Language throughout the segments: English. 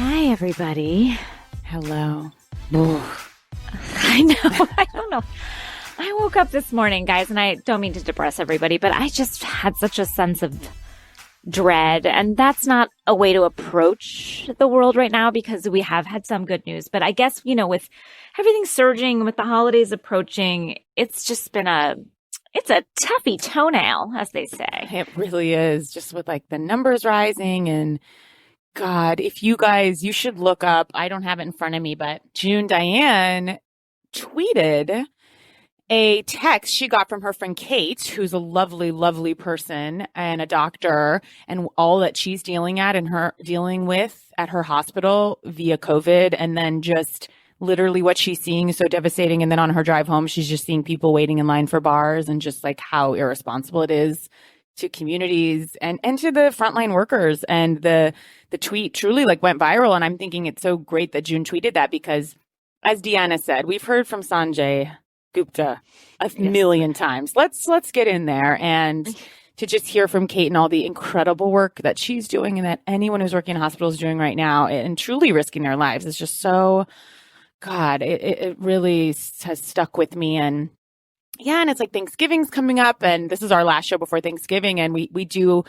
Hi, everybody. Hello. I know. I don't know. I woke up this morning, guys, and I don't mean to depress everybody, but I just had such a sense of dread. And that's not a way to approach the world right now because we have had some good news. But I guess, with everything surging, with the holidays approaching, it's just been it's a toughy toenail, as they say. It really is. Just with like the numbers rising and God, if you guys, you should look up, I don't have it in front of me, but June Diane tweeted a text she got from her friend Kate, who's a lovely, lovely person and a doctor, and all that she's dealing with at her hospital via COVID. And then just literally what she's seeing is so devastating. And then on her drive home, she's just seeing people waiting in line for bars and just like how irresponsible it is to communities and to the frontline workers. And the tweet truly like went viral. And I'm thinking it's so great that June tweeted that because, as Deanna said, we've heard from Sanjay Gupta a million times. Let's get in there and to just hear from Kate and all the incredible work that she's doing and that anyone who's working in hospitals is doing right now and truly risking their lives is just so, God, it really has stuck with me. And yeah, and it's like Thanksgiving's coming up and this is our last show before Thanksgiving. And we do,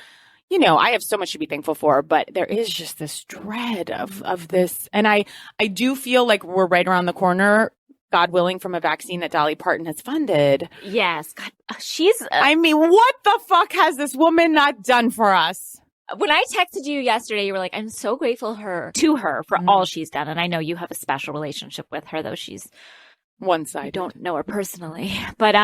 I have so much to be thankful for, but there is just this dread of this. And I do feel like we're right around the corner, God willing, from a vaccine that Dolly Parton has funded. Yes. God, I mean, what the fuck has this woman not done for us? When I texted you yesterday, you were like, I'm so grateful to her for all she's done. And I know you have a special relationship with her, though she's one-sided. I don't know her personally, but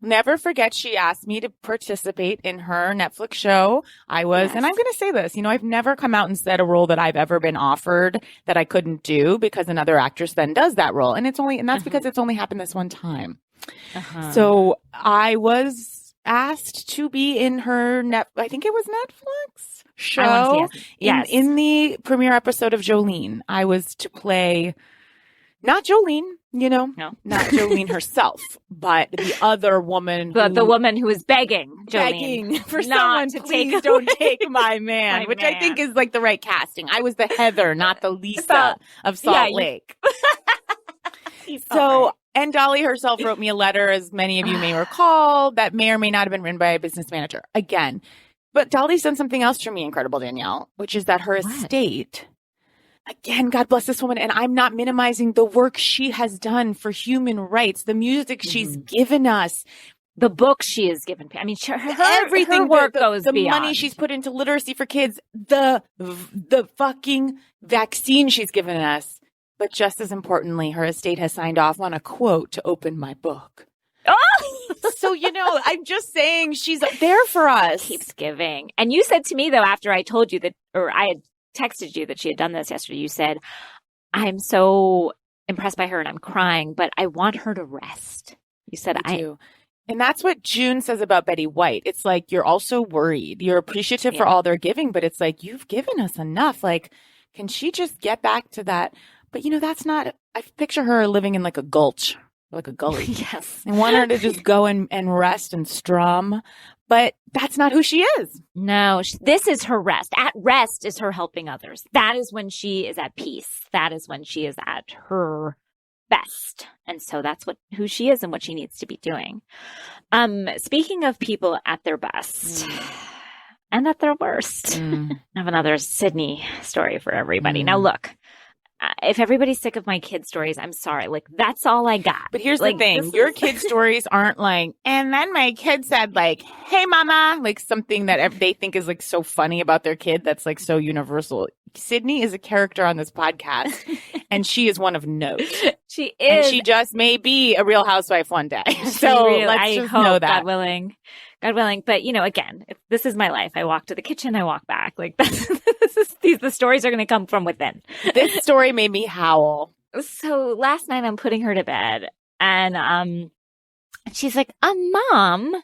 never forget she asked me to participate in her Netflix show. And I'm going to say this, I've never come out and said a role that I've ever been offered that I couldn't do because another actress then does that role. And that's because it's only happened this one time. So I was asked to be in her I think it was Netflix show in the premiere episode of Jolene. I was to play not Jolene, no. Not Jolene herself, but the other woman. The woman who is begging for someone to please don't take my man, which man. I think is like the right casting. I was the Heather, not the Lisa of Salt Lake. And Dolly herself wrote me a letter, as many of you may recall, that may or may not have been written by a business manager. Again, but Dolly's done something else for me incredible, Danielle, which is that her estate. Again, God bless this woman. And I'm not minimizing the work she has done for human rights, the music she's given us, the book she has given. I mean, everything, her work goes the beyond. Money she's put into literacy for kids, the fucking vaccine she's given us. But just as importantly, her estate has signed off on a quote to open my book. Oh! So, I'm just saying she's there for us. Keeps giving. And you said to me, though, after I told you that, or I had texted you that she had done this yesterday, you said, I'm so impressed by her and I'm crying, but I want her to rest. You said, I do. And that's what June says about Betty White. It's like, you're also worried. You're appreciative for all they're giving, but it's like, you've given us enough. Like, can she just get back to that? But, that's not, I picture her living in like a gulch, like a gully. Yes. I want her to just go and rest and strum. But that's not who she is. No, this is her rest. At rest is her helping others. That is when she is at peace. That is when she is at her best. And so that's who she is and what she needs to be doing. Speaking of people at their best and at their worst, I have another Sydney story for everybody. Now, look. If everybody's sick of my kid stories, I'm sorry. Like, that's all I got. But here's the thing. Your kid stories aren't like, and then my kid said like, hey, mama, like something that they think is like so funny about their kid that's like so universal. Sydney is a character on this podcast, and she is one of note. She is. And she just may be a Real Housewife one day. So let's just know that. God willing. But, again, this is my life. I walk to the kitchen, I walk back. Like, the stories are going to come from within. This story made me howl. So last night I'm putting her to bed and she's like, Mama.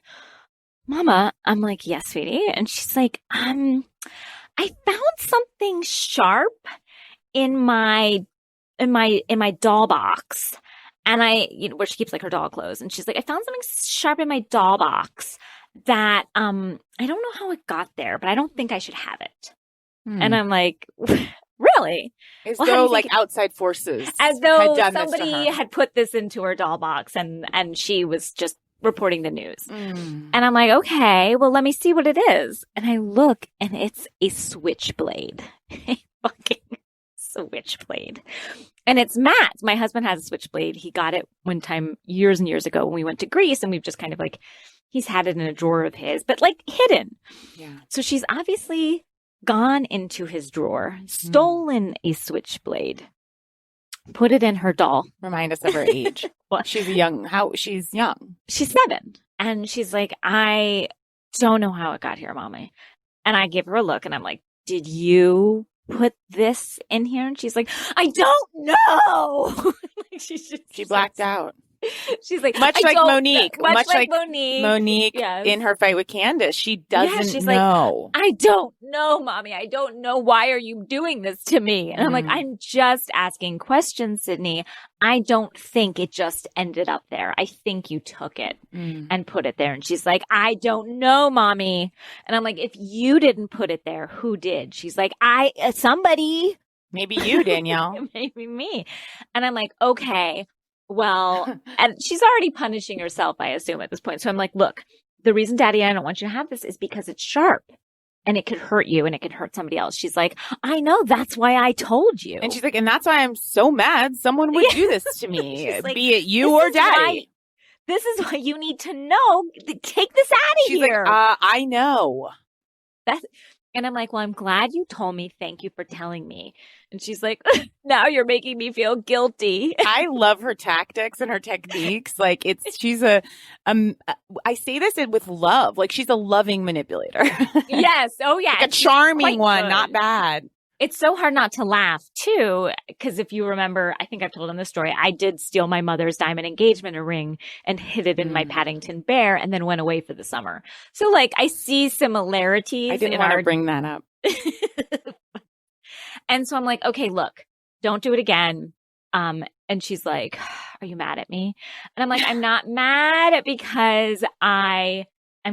I'm like, yes, sweetie. And she's like, I found something sharp in my doll box. And where she keeps like her doll clothes. And she's like, I found something sharp in my doll box that, I don't know how it got there, but I don't think I should have it. And I'm like, Really? As Well, how do though you think like outside forces as though had done this to somebody her. had put this into her doll box and she was just reporting the news. Mm. And I'm like, okay, well, let me see what it is. And I look and it's a switchblade. A fucking switchblade. And it's Matt's. My husband has a switchblade. He got it one time years and years ago when we went to Greece, and we've just kind of like, he's had it in a drawer of his, but like hidden. Yeah. So she's obviously gone into his drawer, stolen a switchblade, put it in her doll. Remind us of her age. What? She's young. She's young. She's 7. And she's like, I don't know how it got here, Mommy. And I give her a look and I'm like, did you put this in here? And she's like, I don't know. Like She blacked out. She's like, Much like Monique. Much like Monique. Yes. In her fight with Candace. She doesn't she's know. Like, I don't know, Mommy. I don't know. Why are you doing this to me? And I'm like, I'm just asking questions, Sydney. I don't think it just ended up there. I think you took it and put it there. And she's like, I don't know, Mommy. And I'm like, if you didn't put it there, who did? She's like, somebody. Maybe you, Danielle. Maybe me. And I'm like, okay. Well, and she's already punishing herself, I assume, at this point. So I'm like, look, the reason, Daddy, I don't want you to have this is because it's sharp and it could hurt you and it could hurt somebody else. She's like, I know. That's why I told you. And she's like, and that's why I'm so mad someone would do this to me, like, be it you or Daddy. This is why you need to know. Take this out of here. Like, I know. And I'm like, well, I'm glad you told me. Thank you for telling me. And she's like, now you're making me feel guilty. I love her tactics and her techniques. Like she's I say this with love. Like she's a loving manipulator. Yes. Oh yeah. Like a charming one, not bad. It's so hard not to laugh too, because if you remember, I think I've told him this story. I did steal my mother's diamond engagement ring and hid it in my Paddington Bear and then went away for the summer. So like I see similarities. I didn't want to bring that up. And so I'm like, okay, look, don't do it again. And she's like, are you mad at me? And I'm like, I'm not mad because I'm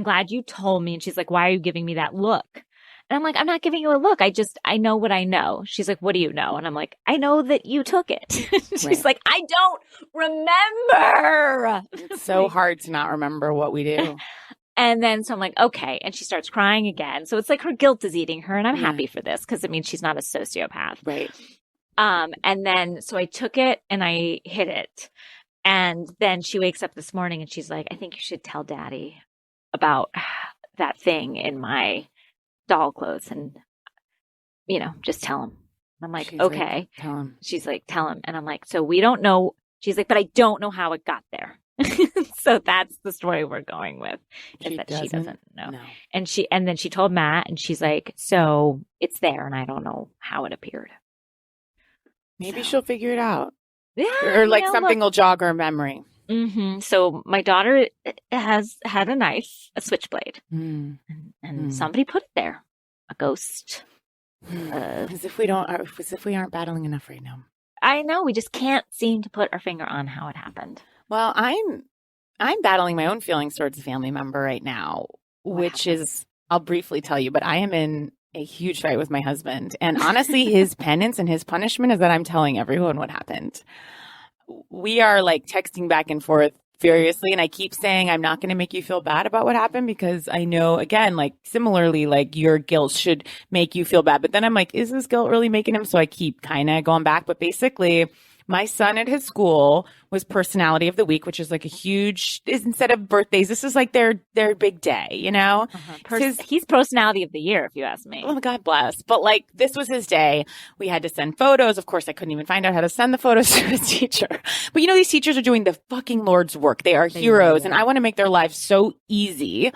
glad you told me. And she's like, why are you giving me that look? And I'm like, I'm not giving you a look. I know what I know. She's like, what do you know? And I'm like, I know that you took it. She's like, I don't remember. It's so hard to not remember what we do. And then so I'm like, okay. And she starts crying again. So it's like her guilt is eating her. And I'm happy for this because it means she's not a sociopath. Right. And then so I took it and I hid it. And then she wakes up this morning and she's like, I think you should tell Daddy about that thing in my doll clothes and, just tell him. I'm like, She's okay. Like, tell him. She's like, tell him. And I'm like, so we don't know. She's like, but I don't know how it got there. So that's the story we're going with. Is that she doesn't know. No. And then she told Matt and she's like, so it's there and I don't know how it appeared. Maybe she'll figure it out. Yeah. Or like something will jog her memory. Mm-hmm. So my daughter has had a knife, a switchblade, and somebody put it there. A ghost. As if we aren't battling enough right now. I know. We just can't seem to put our finger on how it happened. Well, I'm battling my own feelings towards a family member right now, which is, I'll briefly tell you, but I am in a huge fight with my husband. And honestly, his penance and his punishment is that I'm telling everyone what happened. We are like texting back and forth furiously. And I keep saying, I'm not going to make you feel bad about what happened because I know, again, like similarly, like your guilt should make you feel bad. But then I'm like, is this guilt really making him? So I keep kind of going back. But basically, my son at his school was personality of the week, which is like a huge, instead of birthdays, this is like their big day, He's personality of the year, if you ask me. Oh, God bless. But like, this was his day. We had to send photos. Of course, I couldn't even find out how to send the photos to the teacher. But these teachers are doing the fucking Lord's work. They are heroes. And I want to make their lives so easy.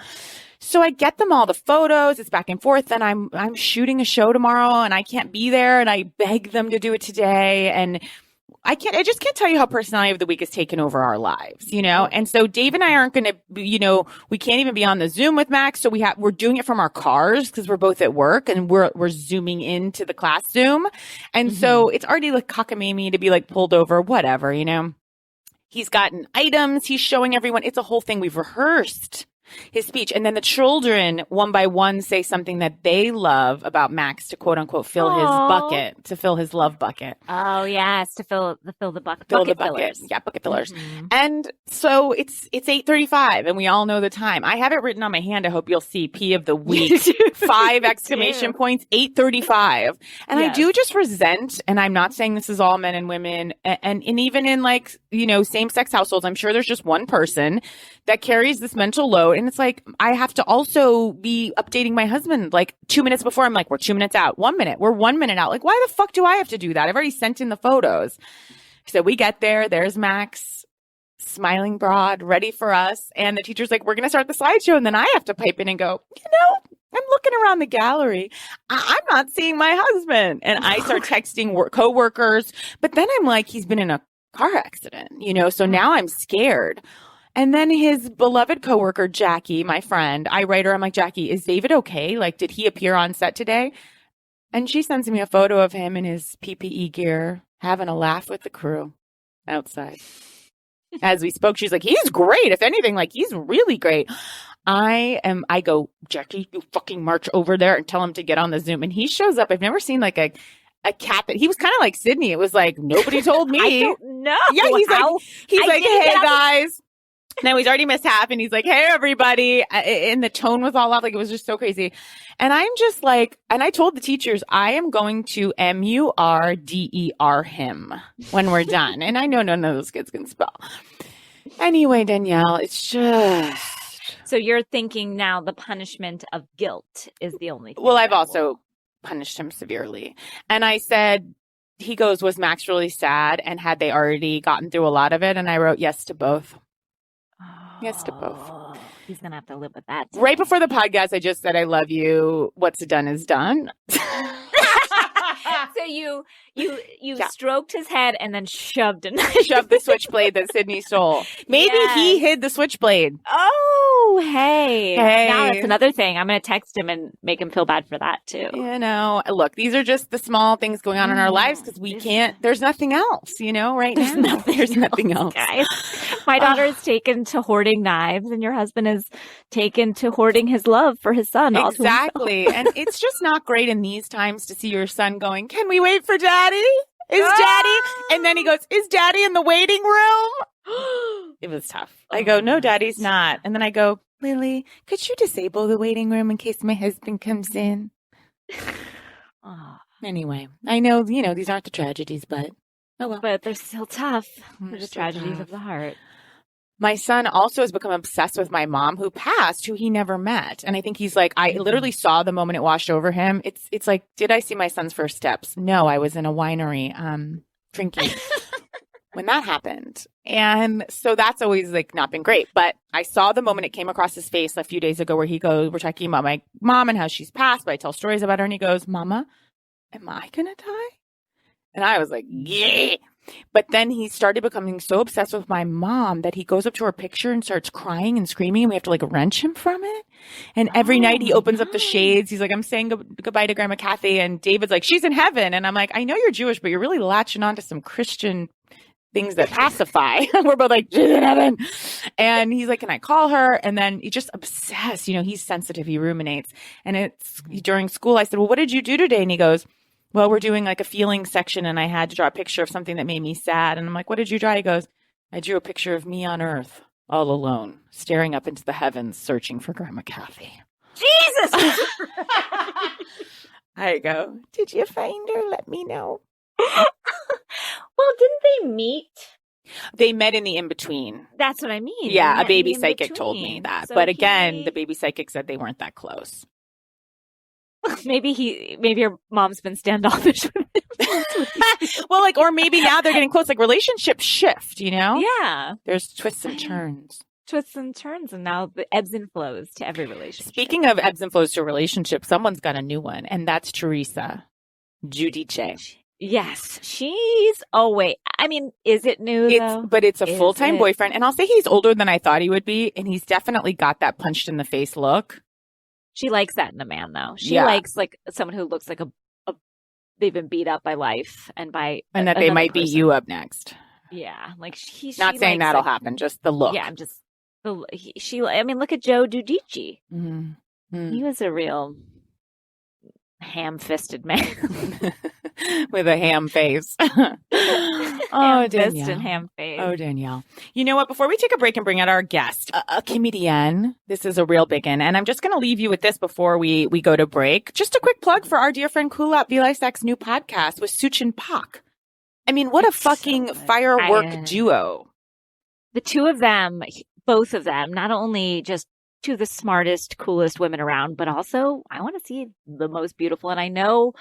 So I get them all the photos. It's back and forth. And I'm shooting a show tomorrow and I can't be there. And I beg them to do it today. And I just can't tell you how personality of the week has taken over our lives, And so Dave and I aren't going to, we can't even be on the Zoom with Max. So we're doing it from our cars because we're both at work and we're zooming into the class Zoom. And so it's already like cockamamie to be like pulled over, whatever, He's gotten items. He's showing everyone. It's a whole thing. We've rehearsed his speech. And then the children, one by one, say something that they love about Max to quote unquote fill his bucket, to fill his love bucket. Oh, yes, to fill the bucket. Fill the bucket bucket. fillers. Yeah, bucket fillers. Mhm. And so it's 8:35 and we all know the time. I have it written on my hand. I hope you'll see P of the week. 5 exclamation points, 8:35. And I do just resent, and I'm not saying this is all men and women, and even in like, you know, same-sex households, I'm sure there's just one person that carries this mental load. And it's like, I have to also be updating my husband like 2 minutes before. I'm like, we're 2 minutes out, 1 minute, we're 1 minute out. Like, why the fuck do I have to do that? I've already sent in the photos. So we get there, there's Max, smiling broad, ready for us. And the teacher's like, we're going to start the slideshow. And then I have to pipe in and go, you know, I'm looking around the gallery. I'm not seeing my husband. And I start texting coworkers. But then I'm like, he's been in a car accident, you know, so now I'm scared. And then his beloved coworker, Jackie, my friend, I write her, I'm like, Jackie, is David okay? Like, did he appear on set today? And she sends me a photo of him in his PPE gear, having a laugh with the crew outside. As we spoke, she's like, he's great. If anything, like, he's really great. I go, Jackie, you fucking march over there and tell him to get on the Zoom. And he shows up. I've never seen like a cat that he was kind of like Sydney. It was like, nobody told me. I don't know. Yeah, he's like, hey guys. Now he's already missed half and he's like, hey, everybody. And the tone was all off. Like, it was just so crazy. And I'm just like, and I told the teachers, I am going to MURDER him when we're done. And I know none of those kids can spell. Anyway, Danielle, it's just. So you're thinking now the punishment of guilt is the only thing. Well, I've also punished him severely. And I said, he goes, was Max really sad? And had they already gotten through a lot of it? And I wrote yes to both. Yes to both. He's going to have to live with that. Right before the podcast, I just said, I love you. What's done is done. So you stroked his head and then shoved a knife. Shoved the switchblade that Sydney stole. Maybe he hid the switchblade. Oh, hey. Now that's another thing. I'm going to text him and make him feel bad for that too. You know, look, these are just the small things going on in our lives because we can't, there's nothing else, you know, right now. There's nothing else. Guys. My daughter is taken to hoarding knives and your husband is taken to hoarding his love for his son. Exactly. And it's just not great in these times to see your son going, can we wait for daddy? Is daddy? And then he goes, is daddy in the waiting room? It was tough. I go, no, daddy's not. And then I go, Lily, could you disable the waiting room in case my husband comes in? Anyway, I know, you know, these aren't the tragedies, but oh well. But they're still tough. They're just so tragedies tough. of the heart. My son also has become obsessed with my mom who passed, who he never met. And I think he's like, I literally saw the moment it washed over him. It's like, did I see my son's first steps? No, I was in a winery drinking when that happened. And so that's always like not been great. But I saw the moment it came across his face a few days ago where he goes, we're talking about my mom and how she's passed, but I tell stories about her. And he goes, Mama, am I going to die? And I was like, yeah. But then he started becoming so obsessed with my mom that he goes up to her picture and starts crying and screaming. And we have to like wrench him from it. And every night he opens up the shades. He's like, I'm saying goodbye to Grandma Kathy. And David's like, she's in heaven. And I'm like, I know you're Jewish, but you're really latching on to some Christian things that pacify. We're both like, she's in heaven. And he's like, can I call her? And then he just obsessed. You know, he's sensitive. He ruminates. And it's during school. I said, well, what did you do today? And he goes, well, we're doing like a feeling section and I had to draw a picture of something that made me sad. And I'm like, what did you draw? He goes, I drew a picture of me on earth, all alone, staring up into the heavens, searching for Grandma Kathy. Jesus! I go, did you find her? Let me know. Well, didn't they meet? They met in the in-between. That's what I mean. Yeah, a baby psychic told me that. So but again, the baby psychic said they weren't that close. Maybe your mom's been standoffish with him. Well, like, or maybe now they're getting close. Like, relationships shift, you know? Yeah. There's twists and turns. Twists and turns, and now the ebbs and flows to every relationship. Speaking of ebbs and flows to a relationship, someone's got a new one, and that's Teresa Giudice. Yes, she's. Oh wait, I mean, is it new though? But it's a full-time boyfriend, and I'll say he's older than I thought he would be, and he's definitely got that punched in the face look. She likes that in a man, though. She likes like someone who looks like they've been beat up by life and that they might beat you up next. Yeah, like she's not saying that'll happen, just the look. Yeah, I'm just I mean, look at Joe Giudice. Mm-hmm. He was a real ham-fisted man. With a ham face. Ham fist and ham face. Oh, Danielle. You know what? Before we take a break and bring out our guest, a comedian, this is a real big one. And I'm just going to leave you with this before we go to break. Just a quick plug for our dear friend Kulap Vilaysek's new podcast with Such and Pak. I mean, what a fucking firework duo. The two of them, both of them, not only just two of the smartest, coolest women around, but also I want to see the most beautiful. And I know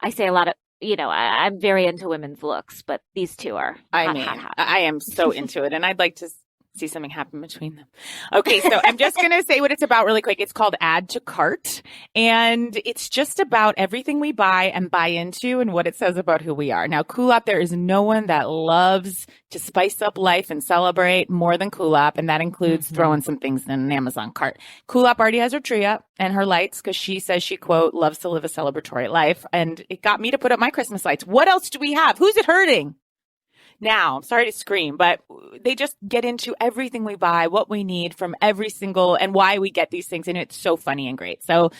I say a lot of, I'm very into women's looks, but these two are hot. I am so into it, and I'd like to see something happen between them. Okay, so I'm just going to say what it's about really quick. It's called Add to Cart, and it's just about everything we buy and buy into and what it says about who we are. Now, Kulap, there is no one that loves to spice up life and celebrate more than Kulap, and that includes throwing some things in an Amazon cart. Kulap already has her tree up and her lights because she says she, quote, loves to live a celebratory life, and it got me to put up my Christmas lights. What else do we have? Who's it hurting? Now, I'm sorry to scream, but they just get into everything we buy, what we need from every single, and why we get these things. And it's so funny and great. So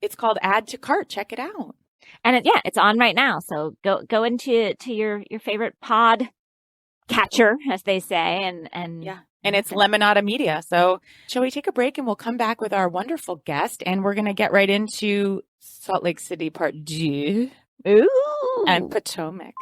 it's called Add to Cart. Check it out. And it's on right now. So go into your favorite pod catcher, as they say. And it's Lemonada Media. So shall we take a break and we'll come back with our wonderful guest. And we're going to get right into Salt Lake City Part 2. Ooh. And Potomac.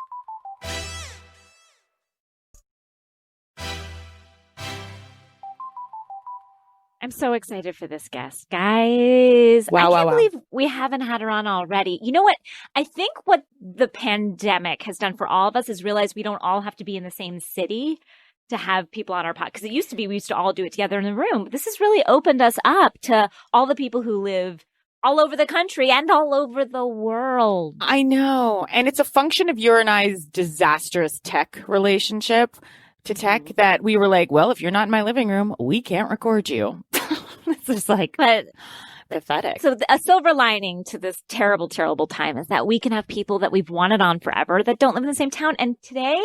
I'm so excited for this guest, guys. Wow, I can't believe we haven't had her on already. You know what? I think what the pandemic has done for all of us is realize we don't all have to be in the same city to have people on our pod. Because it used to be we used to all do it together in the room. But this has really opened us up to all the people who live all over the country and all over the world. I know. And it's a function of your and I's disastrous tech relationship to tech that we were like, well, if you're not in my living room, we can't record you. It's just like, but pathetic. So a silver lining to this terrible, terrible time is that we can have people that we've wanted on forever that don't live in the same town. And today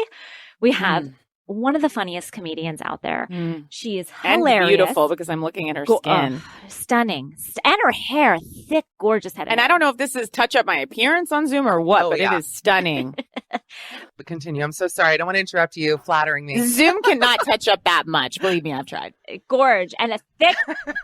we have one of the funniest comedians out there. She is hilarious. And beautiful because I'm looking at her skin. Stunning. And her hair, thick, gorgeous head. And I don't know if this is touch up my appearance on Zoom or what, but it is stunning. But continue. I'm so sorry. I don't want to interrupt you flattering me. Zoom cannot touch up that much. Believe me, I've tried. Gorge. And a thick,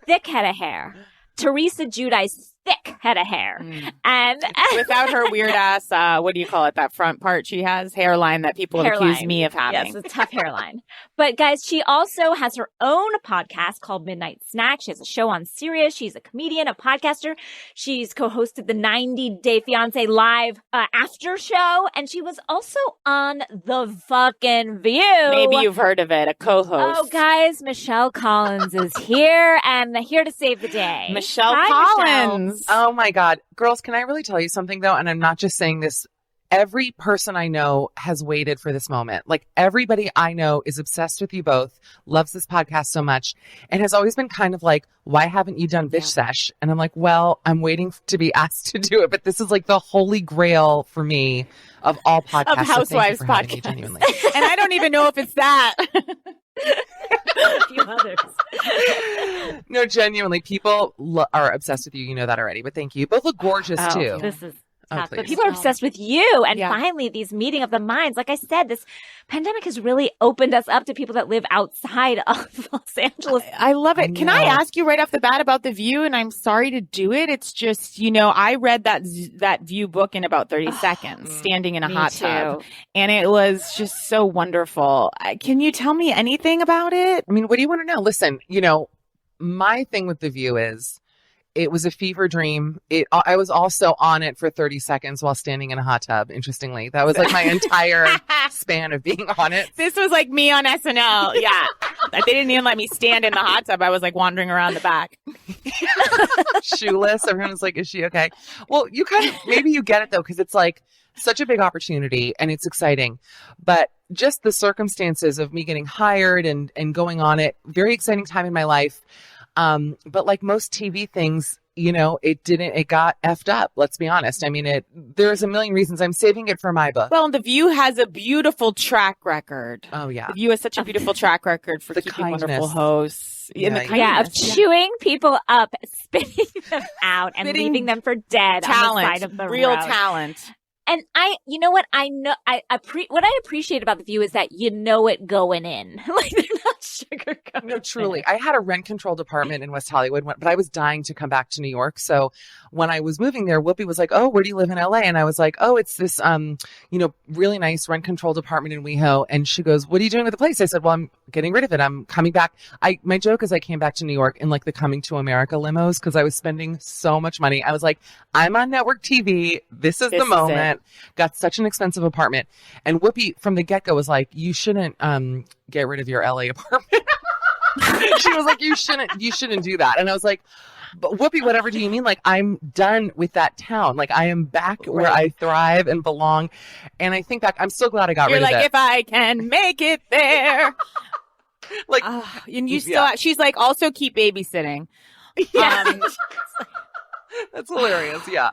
thick head of hair. Teresa Giudice's thick head of hair. And without her weird ass, what do you call it? That front part she has, hairline that people accuse me of having. Yes, a tough hairline. But guys, she also has her own podcast called Midnight Snack. She has a show on Sirius. She's a comedian, a podcaster. She's co-hosted the 90 Day Fiancé live after show. And she was also on The Fucking View. Maybe you've heard of it, a co-host. Oh, guys, Michelle Collins is here and here to save the day. Michelle Hi, Collins. Michelle. Oh my God. Girls, can I really tell you something though? And I'm not just saying this. Every person I know has waited for this moment. Like everybody I know is obsessed with you both, loves this podcast so much, and has always been kind of like, why haven't you done Bitch Sesh? And I'm like, well, I'm waiting to be asked to do it. But this is like the holy grail for me of all podcasts. Of Housewives podcasts. Genuinely. And I don't even know if it's that. A few others. No, genuinely, people are obsessed with you. You know that already, but thank you. You both look gorgeous too. This is tough. please. But people are obsessed with you. And Yeah. finally, these meeting of the minds. Like I said, this pandemic has really opened us up to people that live outside of Los Angeles. I love it. Can I know. ask you right off the bat about The View? And I'm sorry to do it. It's just, I read that View book in about 30 seconds, standing in a Me hot too. tub. And it was just so wonderful. Can you tell me anything about it? I mean, what do you want to know? Listen, my thing with The View is it was a fever dream. I was also on it for 30 seconds while standing in a hot tub, interestingly. That was like my entire span of being on it. This was like me on SNL. Yeah. They didn't even let me stand in the hot tub. I was like wandering around the back. Shoeless. Everyone was like, is she okay? Well, maybe you get it though, because it's like such a big opportunity and it's exciting. But just the circumstances of me getting hired and going on it, very exciting time in my life. But like most TV things, it got effed up. Let's be honest. I mean, there's a million reasons. I'm saving it for my book. Well, The View has a beautiful track record. Oh, yeah. The View has such a beautiful track record for keeping kindness. wonderful hosts. Of chewing people up, spitting them out, and leaving them for dead talent, on the side of the real road. talent. And you know what? What I appreciate about The View is that you know it going in. Like, they're not sugarcoating. No, truly. I had a rent controlled apartment in West Hollywood, but I was dying to come back to New York. So when I was moving there, Whoopi was like, "Oh, where do you live in LA?" And I was like, "Oh, it's this, really nice rent controlled apartment in WeHo." And she goes, "What are you doing with the place?" I said, "Well, I'm getting rid of it. I'm coming back." My joke is I came back to New York in like the Coming to America limos because I was spending so much money. I was like, I'm on network TV. This is the moment. Got such an expensive apartment. And Whoopi from the get-go was like, "You shouldn't get rid of your LA apartment." She was like, you shouldn't do that. And I was like, "But Whoopi, whatever do you mean? Like, I'm done with that town. Like, I am back where I thrive and belong." And I think back, I'm so glad I got rid of it. You're like, if I can make it there. Like, and you still, she's like, also keep babysitting. Yeah. That's hilarious. Yeah.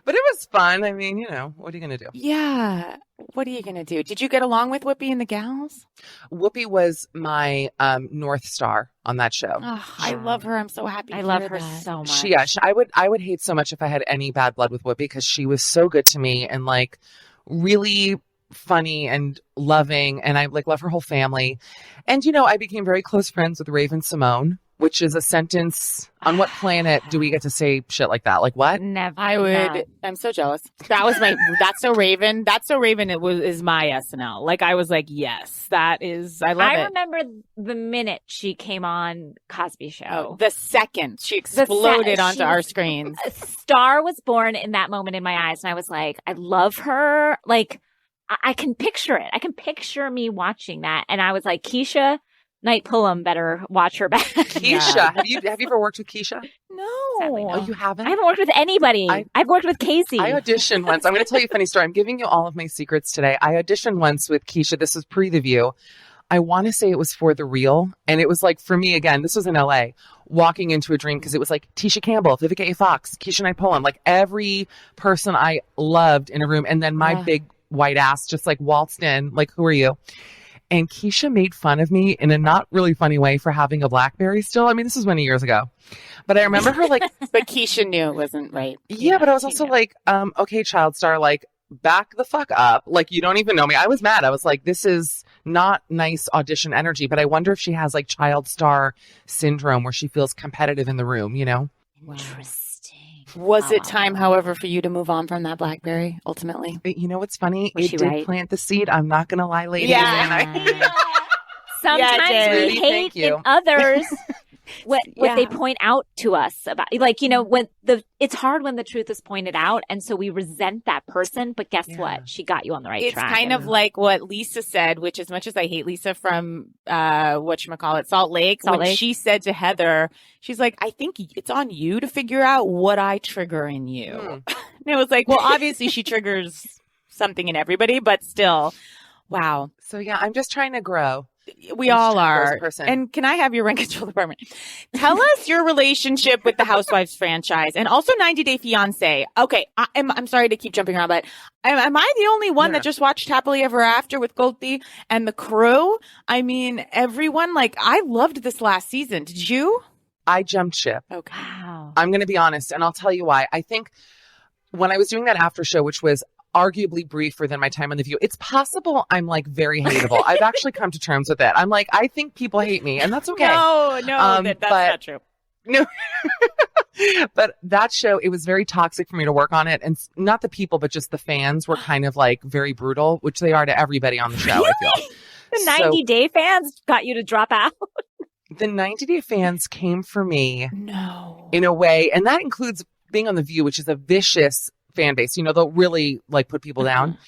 But it was fun. I mean, what are you going to do? Yeah. What are you going to do? Did you get along with Whoopi and the gals? Whoopi was my North Star on that show. Oh, I love her. I'm so happy. I love her so much. I would hate so much if I had any bad blood with Whoopi because she was so good to me and like really funny and loving. And I like love her whole family. And, I became very close friends with Raven Simone, which is a sentence. On what planet do we get to say shit like that? Like what? Never. I'm so jealous. That's so Raven. That's so Raven. Is my SNL. Like I was like, yes, I love it. I remember the minute she came on Cosby Show. Oh, the second she exploded onto our screens. A star was born in that moment in my eyes. And I was like, I love her. Like I can picture it. I can picture me watching that. And I was like, Keisha Knight Pullum better watch her back. Keisha. Have you ever worked with Keisha? No. Sadly, no. Oh, you haven't? I haven't worked with anybody. I've worked with Casey. I auditioned once. I'm going to tell you a funny story. I'm giving you all of my secrets today. I auditioned once with Keisha. This was pre The View. I want to say it was for The Real. And it was like, for me, again, this was in LA, walking into a dream because it was like Tisha Campbell, Vivica A. Fox, Keisha Knight Pullum, like every person I loved in a room. And then my big white ass just like waltzed in, like, who are you? And Keisha made fun of me in a not really funny way for having a BlackBerry still. I mean, this was many years ago. But I remember her like... But Keisha knew it wasn't right. Yeah, but I was also like, okay, child star, like, back the fuck up. Like, you don't even know me. I was mad. I was like, this is not nice audition energy. But I wonder if she has like child star syndrome where she feels competitive in the room, Wow. Interesting. Was it time, however, for you to move on from that BlackBerry ultimately? You know what's funny? Was it she did plant the seed. I'm not going to lie, ladies. Yeah. Sometimes we hate in others what they point out to us about, like, when it's hard when the truth is pointed out. And so we resent that person. But guess what? She got you on the right track. It's kind of like what Lisa said, which as much as I hate Lisa from Salt Lake, she said to Heather, she's like, I think it's on you to figure out what I trigger in you. And it was like, well, obviously she triggers something in everybody, but still, wow. So yeah, I'm just trying to grow. We all are. And can I have your rent control department? Tell us your relationship with the Housewives franchise and also 90 Day Fiancé. Okay, I'm sorry to keep jumping around, but am I the only one that just watched Happily Ever After with Goldie and the crew? I mean, everyone, like, I loved this last season. Did you? I jumped ship. Okay. Wow. I'm going to be honest, and I'll tell you why. I think when I was doing that after show, which was arguably briefer than my time on The View, it's possible I'm like very hateable. I've actually come to terms with it. I'm like, I think people hate me, and that's okay. No, that's not true. No. But that show, it was very toxic for me to work on it. And not the people, but just the fans were kind of like very brutal, which they are to everybody on the show, I feel. The 90 Day fans got you to drop out? The 90 Day fans came for me. No. In a way. And that includes being on The View, which is a vicious fan base. They'll really like put people down.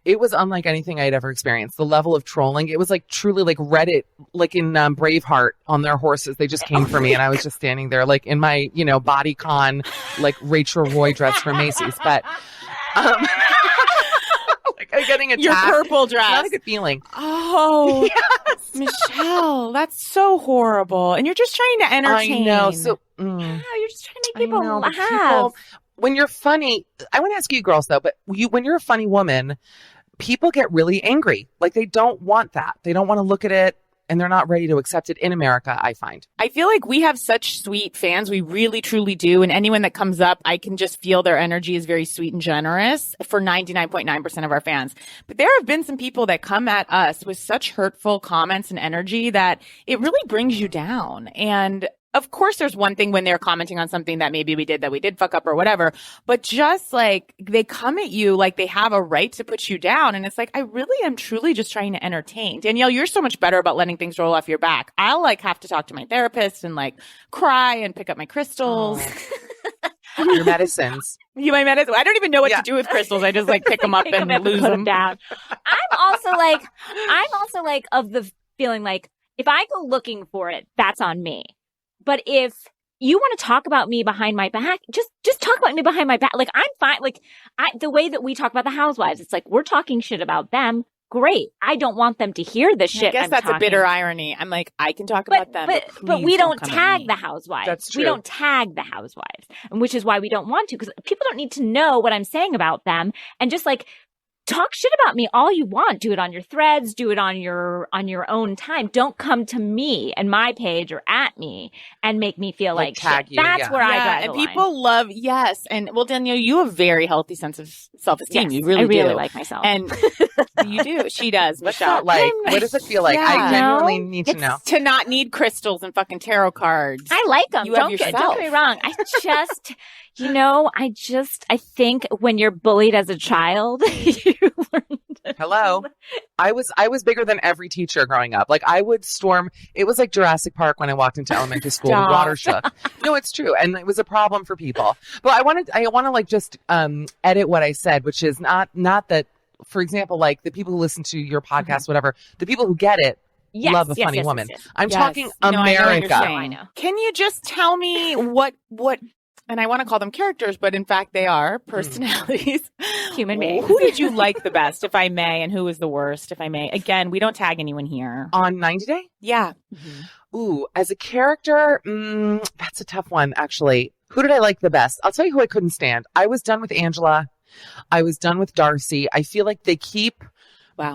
It was unlike anything I had ever experienced. The level of trolling, it was like truly like Reddit, like in Braveheart on their horses. They just came for me, and I was just standing there like in my, bodycon, like Rachel Roy dress from Macy's. But like, like getting attacked. Your purple dress. It's not a good feeling. Oh, Yes. Michelle, that's so horrible. And you're just trying to entertain. I know. So, No, you're just trying to make people I know, but laugh. when you're funny, I want to ask you girls though, but when you're a funny woman, people get really angry. Like they don't want that. They don't want to look at it and they're not ready to accept it in America, I find. I feel like we have such sweet fans. We really, truly do. And anyone that comes up, I can just feel their energy is very sweet and generous for 99.9% of our fans. But there have been some people that come at us with such hurtful comments and energy that it really brings you down. And of course, there's one thing when they're commenting on something that maybe we did fuck up or whatever, but just like they come at you like they have a right to put you down. And it's like, I really am truly just trying to entertain. Danielle, you're so much better about letting things roll off your back. I'll like have to talk to my therapist and like cry and pick up my crystals. Your medicines. My medicine. I don't even know what to do with crystals. I just like pick them up and lose put them down. I'm also like of the feeling like if I go looking for it, that's on me. But if you want to talk about me behind my back, just talk about me behind my back. Like I'm fine. Like the way that we talk about the housewives, it's like we're talking shit about them. Great. I don't want them to hear the shit. I guess that's a bitter irony. I'm like, I can talk about them, but we don't tag the housewives. That's true. We don't tag the housewives, and which is why we don't want to, because people don't need to know what I'm saying about them, and just like talk shit about me all you want. Do it on your threads. Do it on your own time. Don't come to me and my page or at me and make me feel like tag shit. you. That's where I draw the and line. people love and well, Danielle, you have a very healthy sense of self-esteem. Yes, You really I really do. like myself. And you do. She does. What's Michelle. that like? What does it feel like? Yeah. I genuinely need to It's know. to not need crystals and fucking tarot cards. I like them. You have Don't get yourself. me wrong. I just, I think when you're bullied as a child, you learn. Hello. I was bigger than every teacher growing up. Like I would storm. It was like Jurassic Park when I walked into elementary school. Stop. The water shook. No, it's true. And it was a problem for people. But I want to like just edit what I said, which is not that, for example, like the people who listen to your podcast, whatever, the people who get it love a funny woman. Yes. I'm Yes. talking No, I know what you're America. saying. I know. Can you just tell me what and I want to call them characters, but in fact they are personalities. Human beings. Who did you like the best, if I may, and who was the worst, if I may? Again, we don't tag anyone here. On 90 Day? Yeah. Ooh, as a character, that's a tough one, actually. Who did I like the best? I'll tell you who I couldn't stand. I was done with Angela. I was done with Darcy. I feel like they keep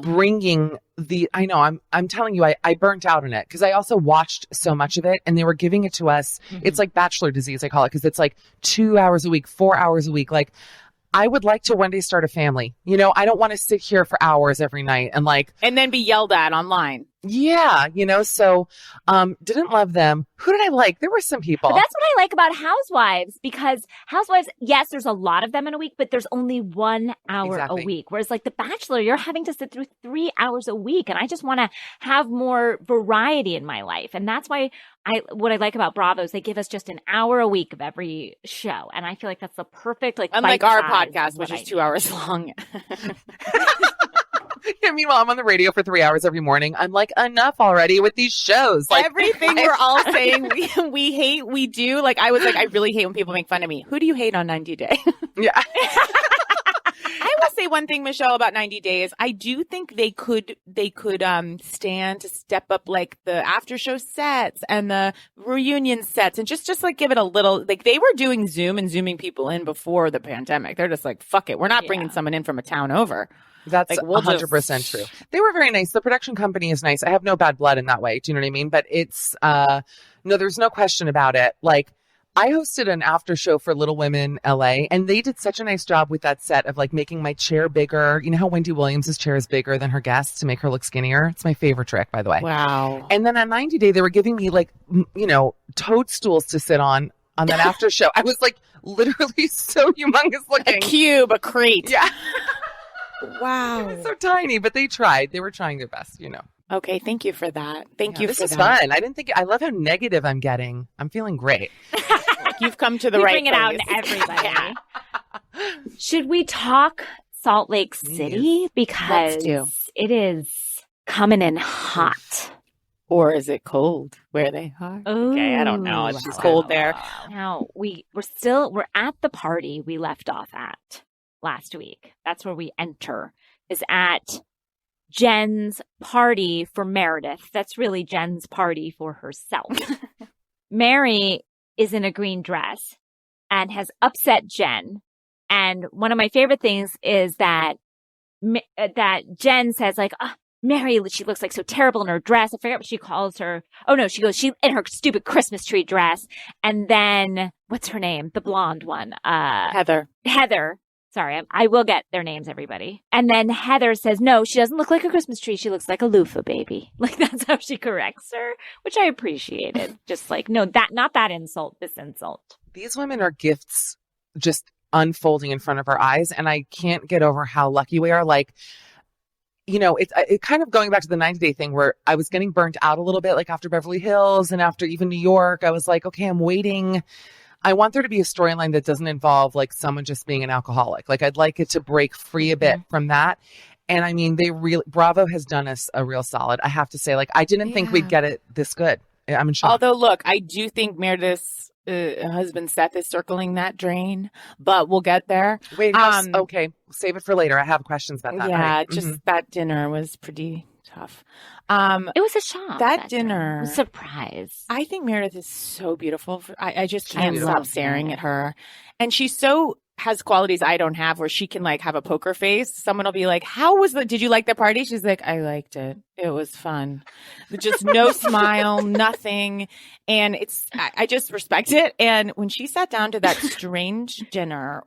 bringing I know, I'm telling you, I burnt out on it because I also watched so much of it and they were giving it to us. It's like bachelor disease, I call it, because it's like 2 hours a week, 4 hours a week. Like, I would like to one day start a family. You know, I don't want to sit here for hours every night and then be yelled at online. Yeah, so didn't love them. Who did I like? There were some people. But that's what I like about Housewives, because Housewives, yes, there's a lot of them in a week, but there's only 1 hour Exactly. a week. Whereas like The Bachelor, you're having to sit through 3 hours a week. And I just want to have more variety in my life. And that's why what I like about Bravo is they give us just an hour a week of every show. And I feel like that's the perfect, like, Unlike our bite-size podcast, of which what is I 2 hours long. Yeah, meanwhile, I'm on the radio for 3 hours every morning. I'm like, enough already with these shows. Like Everything we're all saying we hate, we do. Like, I was like, I really hate when people make fun of me. Who do you hate on 90 Day? Yeah. I will say one thing, Michelle, about 90 Days. I do think they could stand to step up like the after show sets and the reunion sets and just like give it a little, like they were doing Zoom and zooming people in before the pandemic. They're just like, fuck it. We're not bringing someone in from a town over. That's Like, we'll 100% true. They were very nice. The production company is nice. I have no bad blood in that way. Do you know what I mean? But it's, no, there's no question about it. Like, I hosted an after show for Little Women LA, and they did such a nice job with that set of like making my chair bigger. You know how Wendy Williams' chair is bigger than her guests to make her look skinnier? It's my favorite trick, by the way. Wow. And then on 90 Day, they were giving me like, toadstools to sit on that after show. I was like literally so humongous looking. A cube, a crate. Yeah. Wow. It was so tiny, but they tried. They were trying their best, Okay, thank you for that. Thank you this for is that. fun. I love how negative I'm getting. I'm feeling great. You've come to the You right bring it out place. in everybody. Should we talk Salt Lake City? Because Let's do. it is coming in hot. Or is it cold where they are? Okay, I don't know. It's just cold there. Now we're at the party we left off at last week. That's where we enter is at Jen's party for Meredith. That's really Jen's party for herself. Mary is in a green dress and has upset Jen. And one of my favorite things is that Jen says like, oh, Mary, she looks like so terrible in her dress. I forget what she calls her. Oh no, she goes, she in her stupid Christmas tree dress. And then what's her name? The blonde one. Heather. Sorry, I will get their names, everybody. And then Heather says, no, she doesn't look like a Christmas tree. She looks like a loofah baby. Like, that's how she corrects her, which I appreciated. Just like, no, not that insult, this insult. These women are gifts just unfolding in front of our eyes. And I can't get over how lucky we are. Like, you know, it kind of going back to the 90-day thing where I was getting burnt out a little bit, like after Beverly Hills and after even New York. I was like, okay, I'm waiting. I want there to be a storyline that doesn't involve like someone just being an alcoholic. Like I'd like it to break free a bit from that. And I mean, Bravo has done us a real solid. I have to say, like, I didn't think we'd get it this good. I'm in shock. Although, look, I do think Meredith's husband Seth is circling that drain, but we'll get there. Wait, okay, save it for later. I have questions about that. Yeah, right. just that dinner was pretty tough. It was a shock. That dinner. Surprise. I think Meredith is so beautiful. I just can't stop staring at her. And she's so has qualities I don't have where she can like have a poker face. Someone will be like, did you like the party? She's like, I liked it. It was fun. Just no smile, nothing. And I just respect it. And when she sat down to that strange dinner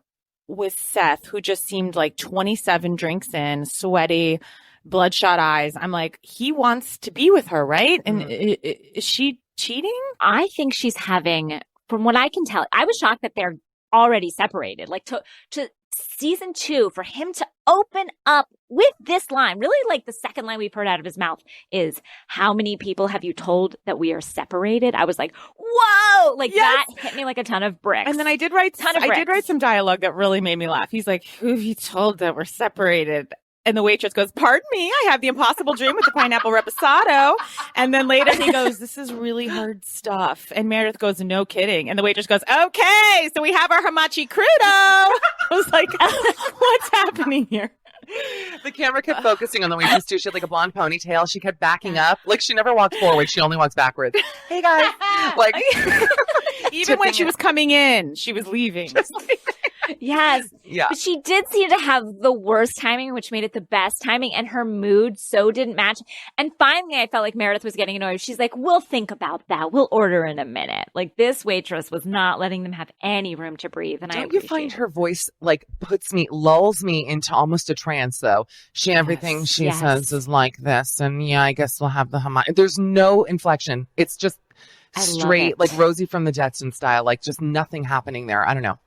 with Seth, who just seemed like 27 drinks in, sweaty, bloodshot eyes, I'm like, he wants to be with her, right? And is she cheating? I think she's having, from what I can tell, I was shocked that they're already separated. Like to season 2, for him to open up with this line, really like the second line we've heard out of his mouth is, how many people have you told that we are separated? I was like, whoa, like that hit me like a ton of bricks. And then I did write some dialogue that really made me laugh. He's like, who have you told that we're separated? And the waitress goes, pardon me, I have the impossible dream with the pineapple reposado. And then later he goes, this is really hard stuff. And Meredith goes, no kidding. And the waitress goes, okay, so we have our hamachi crudo. I was like, what's happening here? The camera kept focusing on the waitress too. She had like a blonde ponytail. She kept backing up. Like she never walked forward. She only walks backwards. Hey guys. Like even when she was coming in, she was leaving. Yes. Yeah. But she did seem to have the worst timing, which made it the best timing. And her mood so didn't match. And finally, I felt like Meredith was getting annoyed. She's like, we'll think about that. We'll order in a minute. Like this waitress was not letting them have any room to breathe. And don't you find her voice like lulls me into almost a trance though? Everything she says is like this. And yeah, I guess we'll have the hamachi. There's no inflection. It's just straight, like Rosie from the Jetsons style. Like just nothing happening there. I don't know.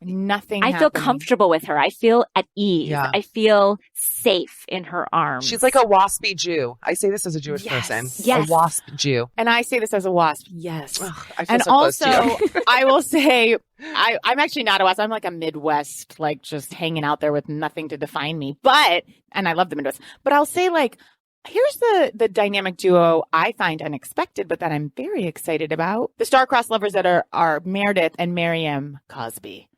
Nothing. I feel comfortable with her. I feel at ease. Yeah. I feel safe in her arms. She's like a waspy Jew. I say this as a Jewish person. Yes. A wasp Jew. And I say this as a wasp. Yes. Ugh, I feel and so also, close to you. I will say, I'm actually not a wasp. I'm like a Midwest, like just hanging out there with nothing to define me. And I love the Midwest. But I'll say like, here's the dynamic duo I find unexpected, but that I'm very excited about. The star-crossed lovers that are Meredith and M Cosby.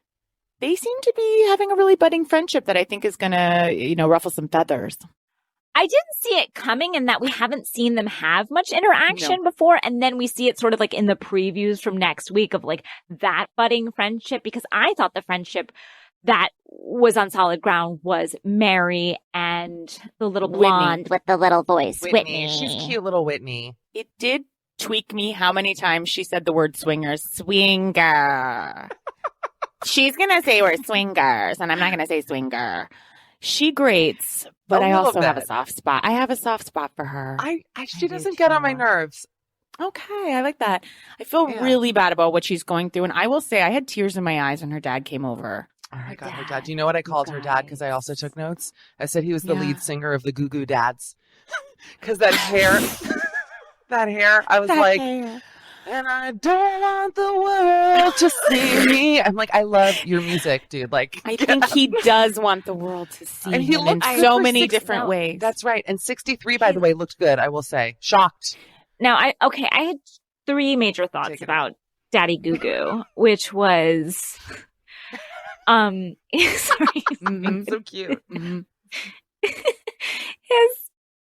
They seem to be having a really budding friendship that I think is going to, ruffle some feathers. I didn't see it coming in that we haven't seen them have much interaction before. And then we see it sort of like in the previews from next week of like that budding friendship, because I thought the friendship that was on solid ground was Mary and the little blonde with the little voice, Whitney. She's cute little Whitney. It did tweak me how many times she said the word swingers. Swinger. She's going to say we're swingers, and I'm not going to say swinger. She grates, but I also have a soft spot. I have a soft spot for her. She doesn't get on my nerves. Okay, I like that. I feel really bad about what she's going through, and I will say I had tears in my eyes when her dad came over. Oh my God, her dad. Do you know what I called her dad? Because I also took notes. I said he was the lead singer of the Goo Goo Dads. Because that hair, I was like... Hair. And I don't want the world to see me. I'm like, I love your music, dude. Like, I think he does want the world to see and he him in so many different ways. That's right. And 63, by the way, looked good, I will say. Shocked. Now, I had 3 major thoughts about Daddy Goo Goo, which was, sorry. So cute.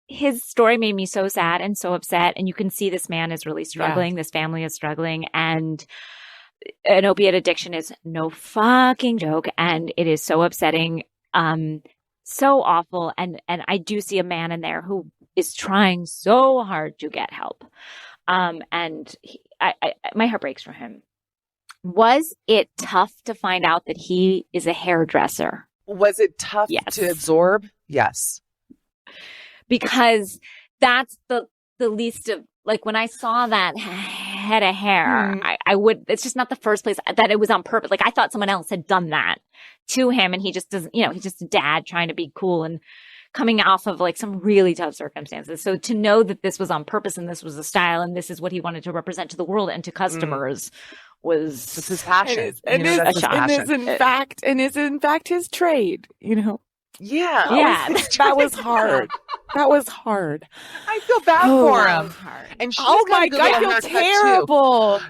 his story made me so sad and so upset. And you can see this man is really struggling. This family is struggling. And an opiate addiction is no fucking joke. And it is so upsetting. So awful. And I do see a man in there who is trying so hard to get help. And my heart breaks for him. Was it tough to find out that he is a hairdresser? Was it tough to absorb? Yes. Because that's the least of, like, when I saw that head of hair, I would, it's just not the first place that it was on purpose. Like, I thought someone else had done that to him, and he just doesn't, he's just a dad trying to be cool and coming off of like some really tough circumstances. So to know that this was on purpose and this was a style and this is what he wanted to represent to the world and to customers was it's his passion. And is in fact his trade, Yeah. That was hard. That was hard. I feel bad for him. And she's my God, I feel terrible. Too.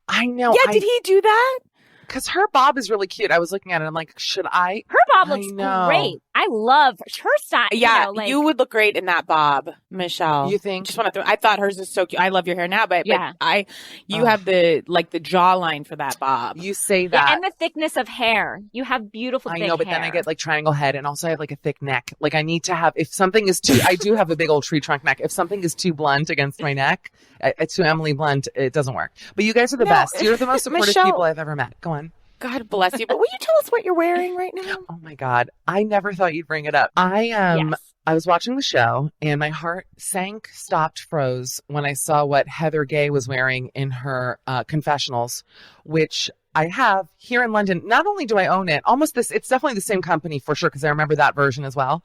I know. Yeah, did he do that? Because her bob is really cute. I was looking at it. I'm like, should I? Her bob looks great. I love her style. Yeah, you would look great in that bob, Michelle. You think? Just want to I thought hers is so cute. I love your hair now, but you have the jawline for that bob. You say that. Yeah, and the thickness of hair. You have beautiful thick hair. I know, but then I get like triangle head, and also I have like a thick neck. Like I need to have, if something is too, I do have a big old tree trunk neck. If something is too blunt against my neck, it's too Emily Blunt, it doesn't work. But you guys are the best. You're the most supportive people I've ever met. Go on. God bless you. But will you tell us what you're wearing right now? Oh my God. I never thought you'd bring it up. I was watching the show and my heart sank, stopped, froze when I saw what Heather Gay was wearing in her confessionals, which I have here in London. Not only do I own it, it's definitely the same company for sure, because I remember that version as well.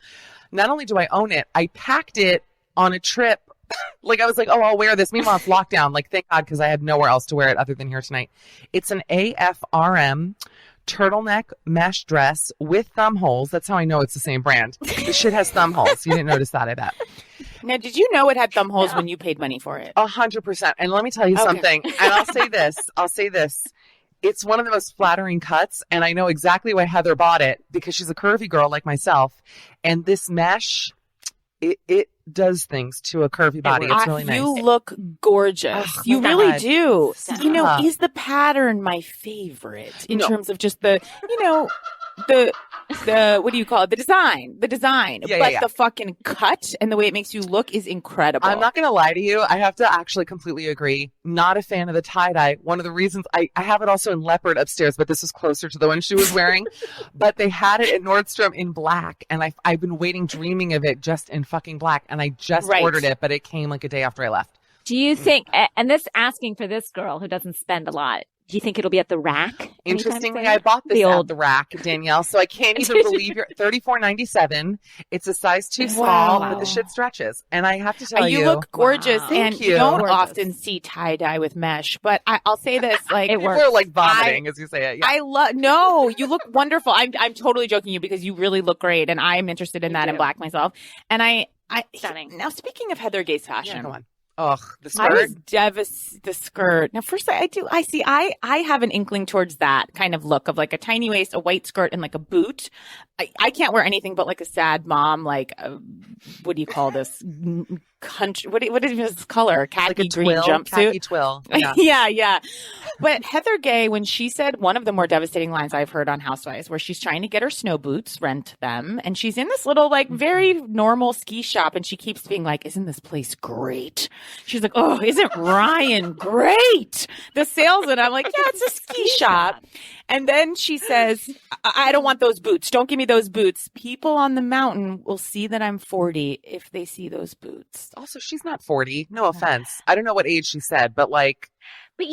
Not only do I own it, I packed it on a trip. Like I was like, oh, I'll wear this. Meanwhile, it's lockdown. Like, thank God, because I had nowhere else to wear it other than here tonight. It's an AFRM turtleneck mesh dress with thumb holes. That's how I know it's the same brand. The shit has thumb holes. You didn't notice that, I bet. Now, did you know it had thumb holes when you paid money for it? 100%. And let me tell you something. And I'll say this. It's one of the most flattering cuts. And I know exactly why Heather bought it, because she's a curvy girl like myself. And this mesh, it does things to a curvy body. It's really nice. You look gorgeous. You really do. Is the pattern my favorite in terms of just the what do you call it? The design. The fucking cut and the way it makes you look is incredible. I'm not going to lie to you. I have to actually completely agree. Not a fan of the tie-dye. One of the reasons I have it also in leopard upstairs, but this is closer to the one she was wearing. But they had it at Nordstrom in black, and I've been dreaming of it just in fucking black, and I just ordered it, but it came like a day after I left. Do you think, and this asking for this girl who doesn't spend a lot, do you think it'll be at the Rack? Interestingly, I bought this at the Rack, Danielle, so I can't even believe you're $34.97. It's a size too small, but the shit stretches. And I have to tell you. You look gorgeous, and you don't often see tie-dye with mesh, but I'll say this, like, it works. People are like vomiting as you say it. Yeah. No, you look wonderful. I'm totally joking you because you really look great, and I'm interested in that in black myself. And stunning. Now, speaking of Heather Gay's fashion. Go on. Ugh, the skirt. I was devastated. The skirt. Now, first, I have an inkling towards that kind of look of like a tiny waist, a white skirt, and like a boot. I can't wear anything but like a sad mom, like what do you call this? Country. What is this color? Khaki like green jumpsuit. Khaki twill. Yeah. yeah. But Heather Gay, when she said one of the more devastating lines I've heard on Housewives, where she's trying to get her snow boots, rent them, and she's in this little like very normal ski shop, and she keeps being like, "Isn't this place great?" She's like, "Oh, isn't Ryan great?" The salesman, I'm like, "Yeah, it's a ski shop." And then she says, I don't want those boots. Don't give me those boots. People on the mountain will see that I'm 40 if they see those boots. Also, she's not 40. No offense. I don't know what age she said, but like. But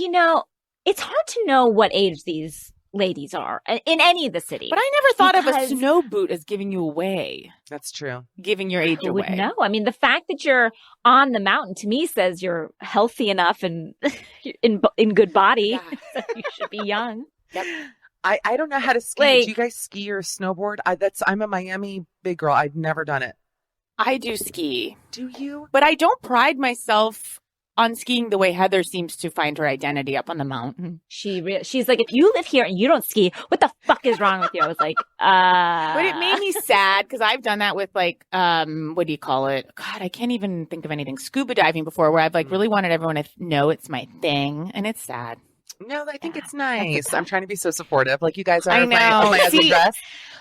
it's hard to know what age these ladies are in any of the cities. But I never thought of a snow boot as giving you away. That's true. Giving your age away. No, I mean, the fact that you're on the mountain to me says you're healthy enough and in good body. Yeah. So you should be young. Yep. I don't know how to ski. Like, do you guys ski or snowboard? I'm a Miami big girl. I've never done it. I do ski. Do you? But I don't pride myself on skiing the way Heather seems to find her identity up on the mountain. She's like, if you live here and you don't ski, what the fuck is wrong with you? I was like, But it made me sad because I've done that with like, what do you call it? God, I can't even think of anything. Scuba diving before, where I've like really wanted everyone to know it's my thing, and it's sad. No, I think it's nice. I'm trying to be so supportive, like you guys are. I of know. my ugly dress.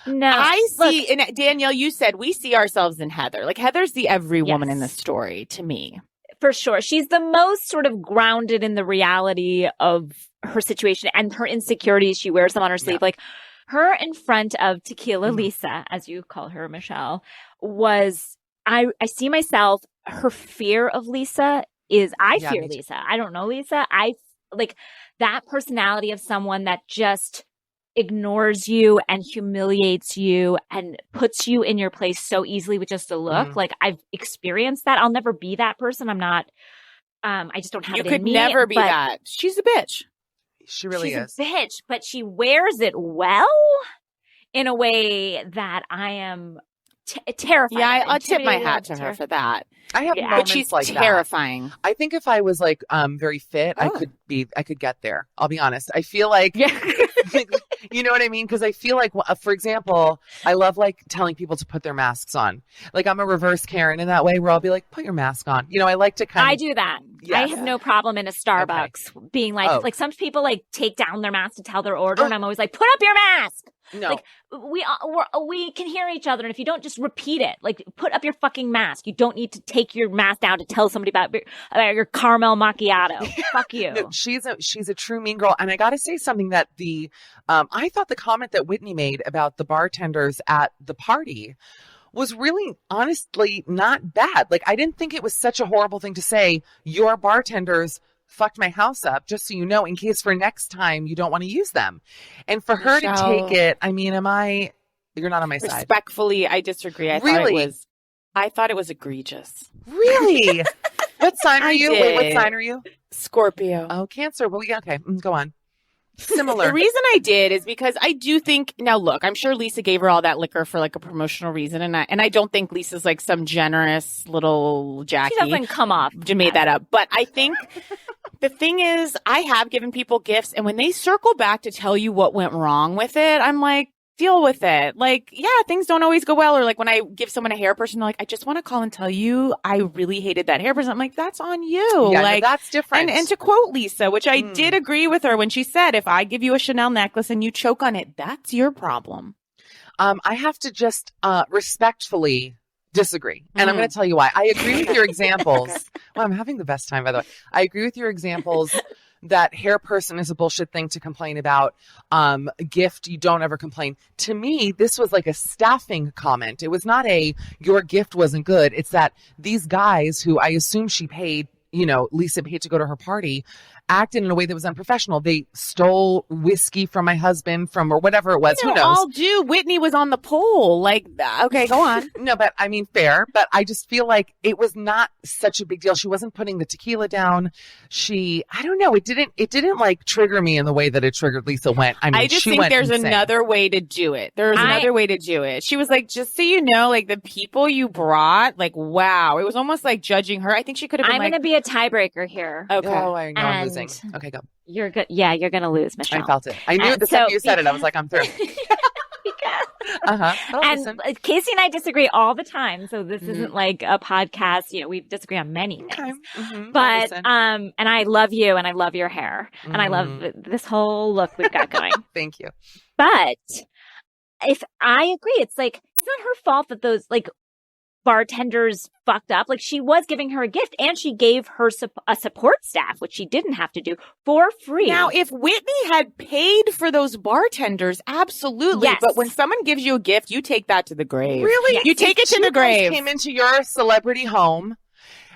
no. I see, and Danielle, you said we see ourselves in Heather. Like Heather's the every woman in this story to me. For sure. She's the most sort of grounded in the reality of her situation and her insecurities. She wears them on her sleeve. Like her in front of Tequila Lisa, as you call her, Michelle, was, I see myself, her fear of Lisa is, I fear Lisa. I don't know Lisa. I like that personality of someone that just ignores you and humiliates you and puts you in your place so easily with just a look. Like I've experienced that. I'll never be that person. I'm not, I just don't have it in me. You could never be that. She's a bitch. She really is. She's a bitch, but she wears it well in a way that I am terrified. Yeah, I'll tip my hat to her for that. I have moments but she's like terrifying. That. I think if I was like very fit, I could get there. I'll be honest. I feel like, you know what I mean? Because I feel like, for example, I love like telling people to put their masks on. Like I'm a reverse Karen in that way, where I'll be like, put your mask on. You know, I like to I do that. Yes. I have no problem in a Starbucks being like, like some people like take down their mask to tell their order, and I'm always like, put up your mask. No. Like we can hear each other, and if you don't just repeat it, like put up your fucking mask. You don't need to take your mask down to tell somebody about your caramel macchiato. Fuck you. No, she's a true mean girl, and I got to say something that I thought the comment that Whitney made about the bartenders at the party was really honestly not bad. Like I didn't think it was such a horrible thing to say. Your bartenders fucked my house up, just so you know, in case for next time you don't want to use them. And for her to take it, I mean, you're not on my side. Respectfully, I disagree. I thought it was egregious. Really? What sign are you? Wait, what sign are you? Scorpio. Oh, Cancer. Well, yeah, okay. Go on. Similar. The reason I did is because I do think, now look, I'm sure Lisa gave her all that liquor for like a promotional reason. And I don't think Lisa's like some generous little Jackie. She doesn't come off. To made that up. But I think the thing is, I have given people gifts, and when they circle back to tell you what went wrong with it, I'm like, deal with it. Like, yeah, things don't always go well. Or like when I give someone a hair person, they're like, I just want to call and tell you I really hated that hair person. I'm like, that's on you. Yeah, like, no, that's different. And to quote Lisa, which I did agree with her when she said, if I give you a Chanel necklace and you choke on it, that's your problem. I have to just respectfully disagree. And I'm going to tell you why. I agree with your examples. Well, I'm having the best time, by the way. I agree with your examples that hair person is a bullshit thing to complain about. Gift, you don't ever complain. To me, this was like a staffing comment. It was not your gift wasn't good. It's that these guys who I assume she paid, Lisa paid to go to her party, acted in a way that was unprofessional. They stole whiskey from my husband or whatever it was. Who knows? All do. Whitney was on the pole. Like, okay, go on. No, but I mean, fair. But I just feel like it was not such a big deal. She wasn't putting the tequila down. I don't know. It didn't like trigger me in the way that it triggered Lisa went. I mean, I just think there's another way to do it. There's another way to do it. She was like, just so you know, like the people you brought, like, wow. It was almost like judging her. I think she could have been I'm going to be a tiebreaker here. Okay. Oh, I know I'm losing. Okay, go. You're good. Yeah, you're going to lose, Michelle. I felt it. I knew the second you said it. I was like, I'm through. And Casey and I disagree all the time, so this isn't like a podcast. We disagree on many things. Okay. But and I love you, and I love your hair, and I love this whole look we've got going. Thank you. But if I agree, it's like it's not her fault that those like bartenders fucked up. Like she was giving her a gift, and she gave her a support staff, which she didn't have to do, for free. Now, if Whitney had paid for those bartenders, absolutely. Yes. But when someone gives you a gift, you take that to the grave. Really? Yes. You take it to the grave. Came into your celebrity home.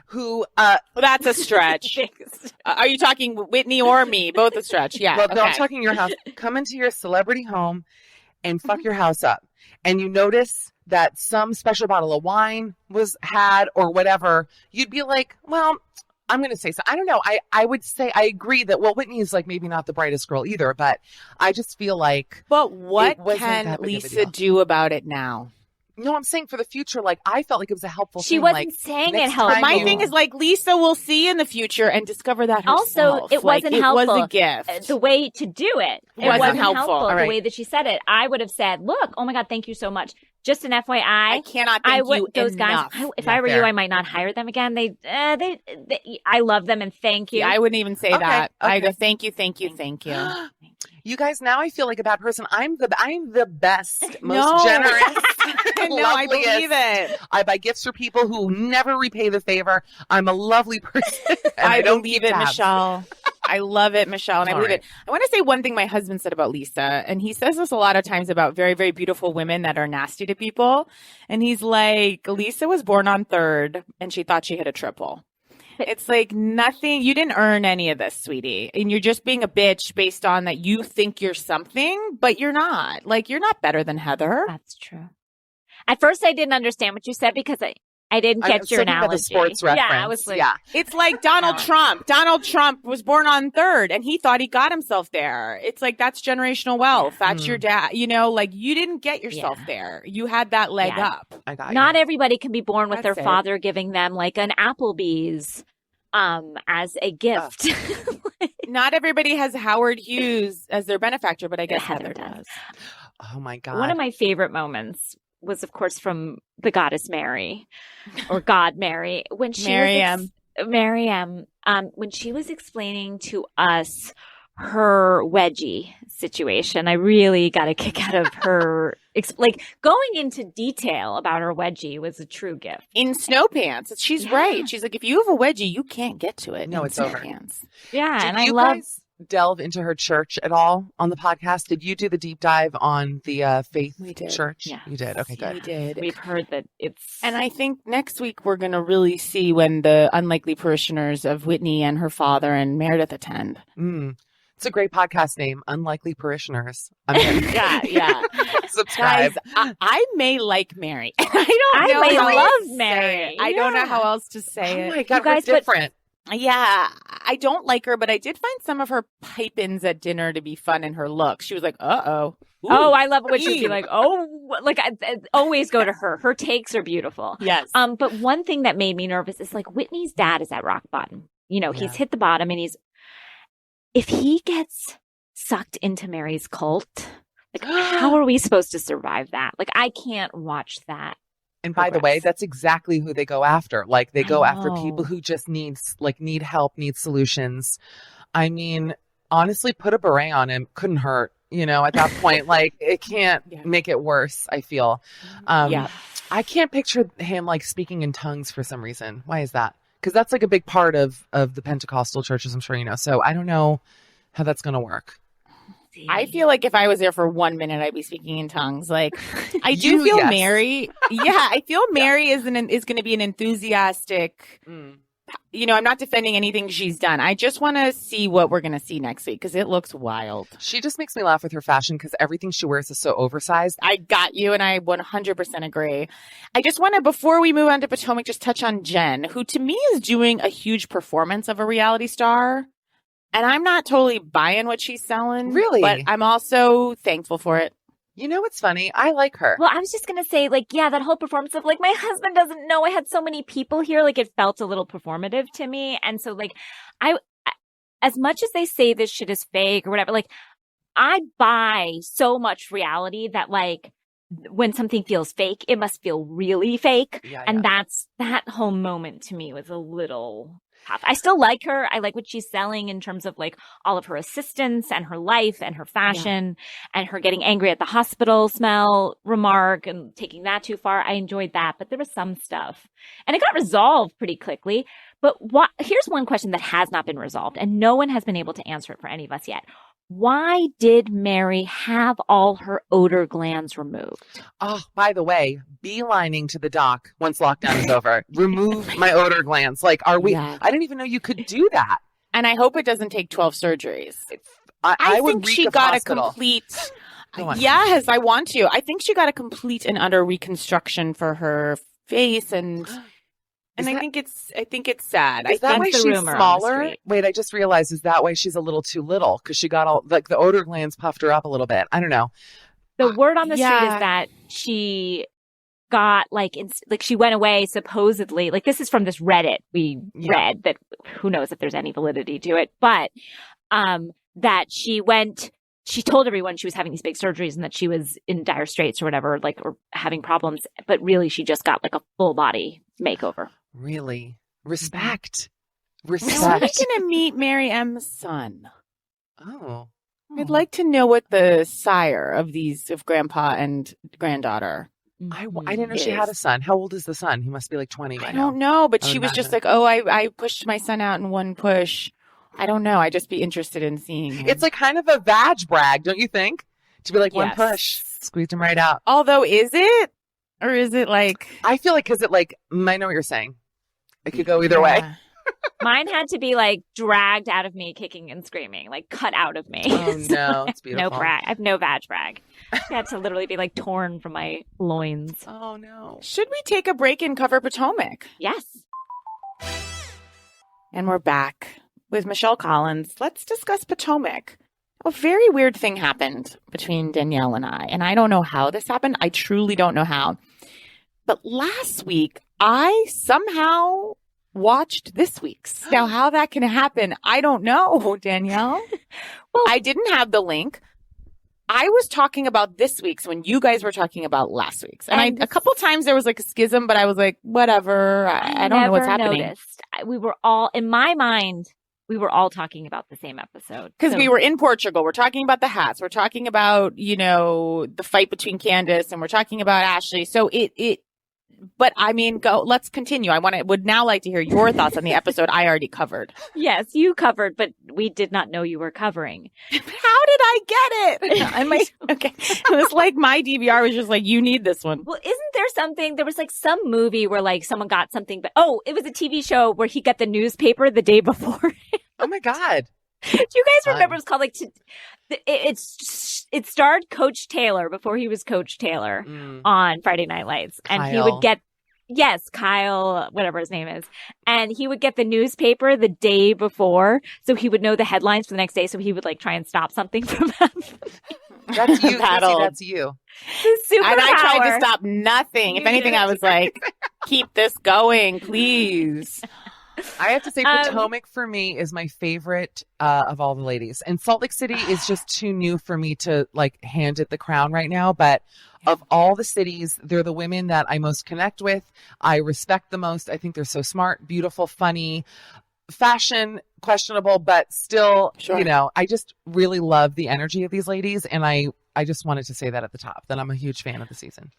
Who? Well, that's a stretch. Are you talking Whitney or me? Both a stretch. Yeah. Well, no, I'm talking your house. Come into your celebrity home and fuck your house up, and you notice that some special bottle of wine was had or whatever, you'd be like, well, I'm going to say so. I don't know. I would say I agree that, well, Whitney is like maybe not the brightest girl either, but I just feel like. But what can Lisa do about it now? No, I'm saying for the future, like, I felt like it was a helpful She thing. wasn't like, saying it next helped. time My you- thing is like Lisa will see in the future and discover that herself. Also, it Like, wasn't it helpful. was a gift. The way to do it. It Wasn't wasn't helpful. helpful. All The right. way that she said it. I would have said, look, oh my God, thank you so much. Just an FYI. I cannot thank you those enough. guys, if Yeah, I were fair. you, I might not hire them again. I love them and thank you. Yeah, I wouldn't even say Okay, that. I okay. go, thank you, thank you, thank you. You guys, now I feel like a bad person. I'm the best, most No. generous, No, I loveliest. believe it. I buy gifts for people who never repay the favor. I'm a lovely person. And I don't believe keep it, tabs. Michelle. I love it, Michelle, and I All believe right. it. I want to say one thing my husband said about Lisa, and he says this a lot of times about very, very beautiful women that are nasty to people. And he's like, Lisa was born on third, and she thought she hit a triple. It's like nothing. You didn't earn any of this, sweetie. And you're just being a bitch based on that you think you're something, but you're not. Like, you're not better than Heather. That's true. At first, I didn't understand what you said because I didn't I get was your thinking about analogy. the sports reference. Yeah, I was like, yeah. It's like Donald Trump. Donald Trump was born on third and he thought he got himself there. It's like, that's generational wealth. That's your dad. You know, like you didn't get yourself there. You had that leg Yeah. up. I got not you. everybody can be born with That's their it. father giving them like an Applebee's as a gift. Not everybody has Howard Hughes as their benefactor, but I guess Heather Heather does. does. Oh my God. One of my favorite moments was, of course, from the goddess Mary, or God Mary, when she Miriam, when she was explaining to us her wedgie situation. I really got a kick out of her. Like going into detail about her wedgie was a true gift. In snow pants. She's right. She's like, if you have a wedgie, you can't get to it. No, in it's snow over. pants. Yeah, Did and I you love. guys delve into her church at all on the podcast? Did you do the deep dive on the faith We did. church? Yeah. You did. Okay, good. We did. We've heard that it's. And I think next week we're going to really see when the unlikely parishioners of Whitney and her father and Meredith attend. It's a great podcast name, Unlikely Parishioners. I'm in. Yeah. Subscribe. Guys, I may like Mary. I don't know may how else love to say Mary. it. I don't know Yeah. how else to say Oh it. my God, You guys, we're but- different. Yeah, I don't like her, but I did find some of her pipe-ins at dinner to be fun in her look. She was like, uh-oh. Ooh. Oh, I love it when she'd be Ew. like, oh, like I always go to her. Her takes are beautiful. Yes. But one thing that made me nervous is like Whitney's dad is at rock bottom. You know, he's Yeah. hit the bottom and if he gets sucked into Mary's cult, like how are we supposed to survive that? Like I can't watch that. And by the way, progress. that's exactly who they go after. Like they I go after know. people who just need help, need solutions. I mean, honestly, put a beret on him. Couldn't hurt. You know, at that point, like it can't Yeah. make it worse, I feel. Yeah. I can't picture him like speaking in tongues for some reason. Why is that? Because that's like a big part of the Pentecostal churches, I'm sure you know. So I don't know how that's going to work. I feel like if I was there for 1 minute, I'd be speaking in tongues. Like I do You, feel yes. Mary. Yeah, I feel Mary is going to be an enthusiastic. You know, I'm not defending anything she's done. I just want to see what we're going to see next week because it looks wild. She just makes me laugh with her fashion because everything she wears is so oversized. I got you, and I 100% agree. I just want to, before we move on to Potomac, just touch on Jen, who to me is doing a huge performance of a reality star. And I'm not totally buying what she's selling. Really? But I'm also thankful for it. You know what's funny? I like her. Well, I was just going to say, like, yeah, that whole performance of, like, my husband doesn't know I had so many people here. Like, it felt a little performative to me. And so, like, I as much as they say this shit is fake or whatever, like, I buy so much reality that, like, when something feels fake, it must feel really fake. Yeah, And that whole moment to me was a little tough. I still like her. I like what she's selling in terms of like all of her assistants and her life and her fashion and her getting angry at the hospital smell remark and taking that too far. I enjoyed that, but there was some stuff and it got resolved pretty quickly. But here's one question that has not been resolved and no one has been able to answer it for any of us yet. Why did Mary have all her odor glands removed? Oh, by the way, beelining to the doc once lockdown is over. Remove my odor glands. Like, are we? Yeah. I didn't even know you could do that. And I hope it doesn't take 12 surgeries. I would think reek she of got hospital. a complete. Go on. Yes, I want to. I think she got a complete and utter reconstruction for her face, and I think it's sad. Is that That's why the she's rumor on the smaller? street. Wait, I just realized is that why she's a little too little? Because she got all like the odor glands puffed her up a little bit. I don't know. The word on the street Yeah. is that she got like she went away supposedly. Like this is from this Reddit we read that who knows if there's any validity to it, but that she told everyone she was having these big surgeries and that she was in dire straits or whatever, like, or having problems, but really she just got like a full body makeover. Really? Respect. So are we going to meet Mary M's son? Oh. I'd like to know what the sire of Grandpa and granddaughter. I didn't know she had a son. How old is the son? He must be like 20 by now. I don't know, but she was just like, I pushed my son out in one push. I don't know. I'd just be interested in seeing him. It's like kind of a vag brag, don't you think? To be like one push, squeezed him right out. Although, is it? Or is it like... I feel like, because it like, I know what you're saying. It could go either way. Mine had to be like dragged out of me kicking and screaming, like cut out of me. Oh no, it's beautiful. No brag. I have no vag brag. I had to literally be like torn from my loins. Oh no. Should we take a break and cover Potomac? Yes. And we're back with Michelle Collins. Let's discuss Potomac. A very weird thing happened between Danielle and I don't know how this happened. I truly don't know how. But last week, I somehow watched this week's. Now, how that can happen, I don't know, Danielle. Well, I didn't have the link. I was talking about this week's when you guys were talking about last week's. And a couple times there was like a schism, but I was like, whatever. I don't know what's happening. Noticed. We were all, in my mind, we were all talking about the same episode. Because we were in Portugal. We're talking about the hats. We're talking about, the fight between Candace, and we're talking about Ashley. So but I mean, let's continue. Would now like to hear your thoughts on the episode I already covered. Yes, you covered, but we did not know you were covering. How did I get it? Okay. It was like my DVR was just like, you need this one. Well, there was like some movie where like someone got something, but it was a TV show where he got the newspaper the day before. Oh my God. Do you guys remember? It was called like, it starred Coach Taylor before he was Coach Taylor on Friday Night Lights. Kyle. And he would get, Kyle, whatever his name is. And he would get the newspaper the day before. So he would know the headlines for the next day. So he would like try and stop something from happening. That's you. That's you. And I tried to stop nothing. If anything, I was like, keep this going, please. I have to say Potomac for me is my favorite of all the ladies. And Salt Lake City is just too new for me to like hand it the crown right now. But of all the cities, they're the women that I most connect with. I respect the most. I think they're so smart, beautiful, funny, fashion questionable, but still, I just really love the energy of these ladies. And I just wanted to say that at the top, that I'm a huge fan of the season.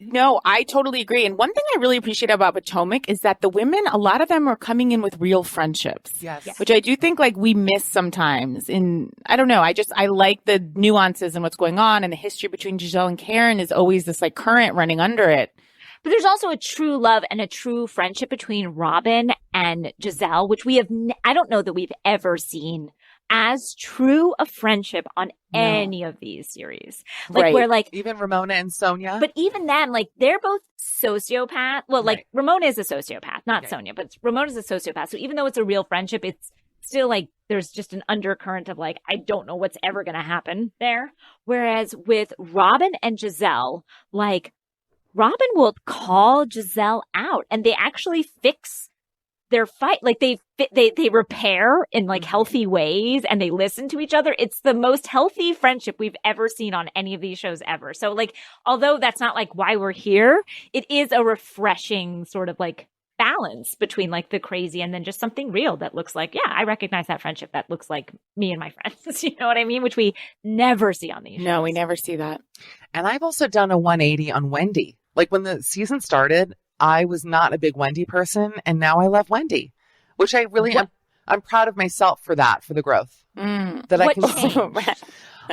No, I totally agree. And one thing I really appreciate about Potomac is that the women, a lot of them are coming in with real friendships. Yes. Which I do think like we miss sometimes. I don't know. I like the nuances and what's going on, and the history between Giselle and Karen is always this like current running under it. But there's also a true love and a true friendship between Robyn and Giselle, which we have, I don't know that we've ever seen as true a friendship on any of these series. Like where like even Ramona and Sonia. But even then, like they're both sociopath. Well, like Ramona is a sociopath, not Sonia, but Ramona's a sociopath. So even though it's a real friendship, it's still like there's just an undercurrent of like, I don't know what's ever going to happen there. Whereas with Robyn and Giselle, like Robyn will call Giselle out and they actually fix their fight. Like they repair in like healthy ways and they listen to each other. It's the most healthy friendship we've ever seen on any of these shows ever. So like, although that's not like why we're here, it is a refreshing sort of like balance between like the crazy and then just something real that looks like, I recognize that friendship that looks like me and my friends. You know what I mean? Which we never see on these shows. No, we never see that. And I've also done a 180 on Wendy. Like when the season started, I was not a big Wendy person, and now I love Wendy, which I really am. I'm proud of myself for that, for the growth that I can see.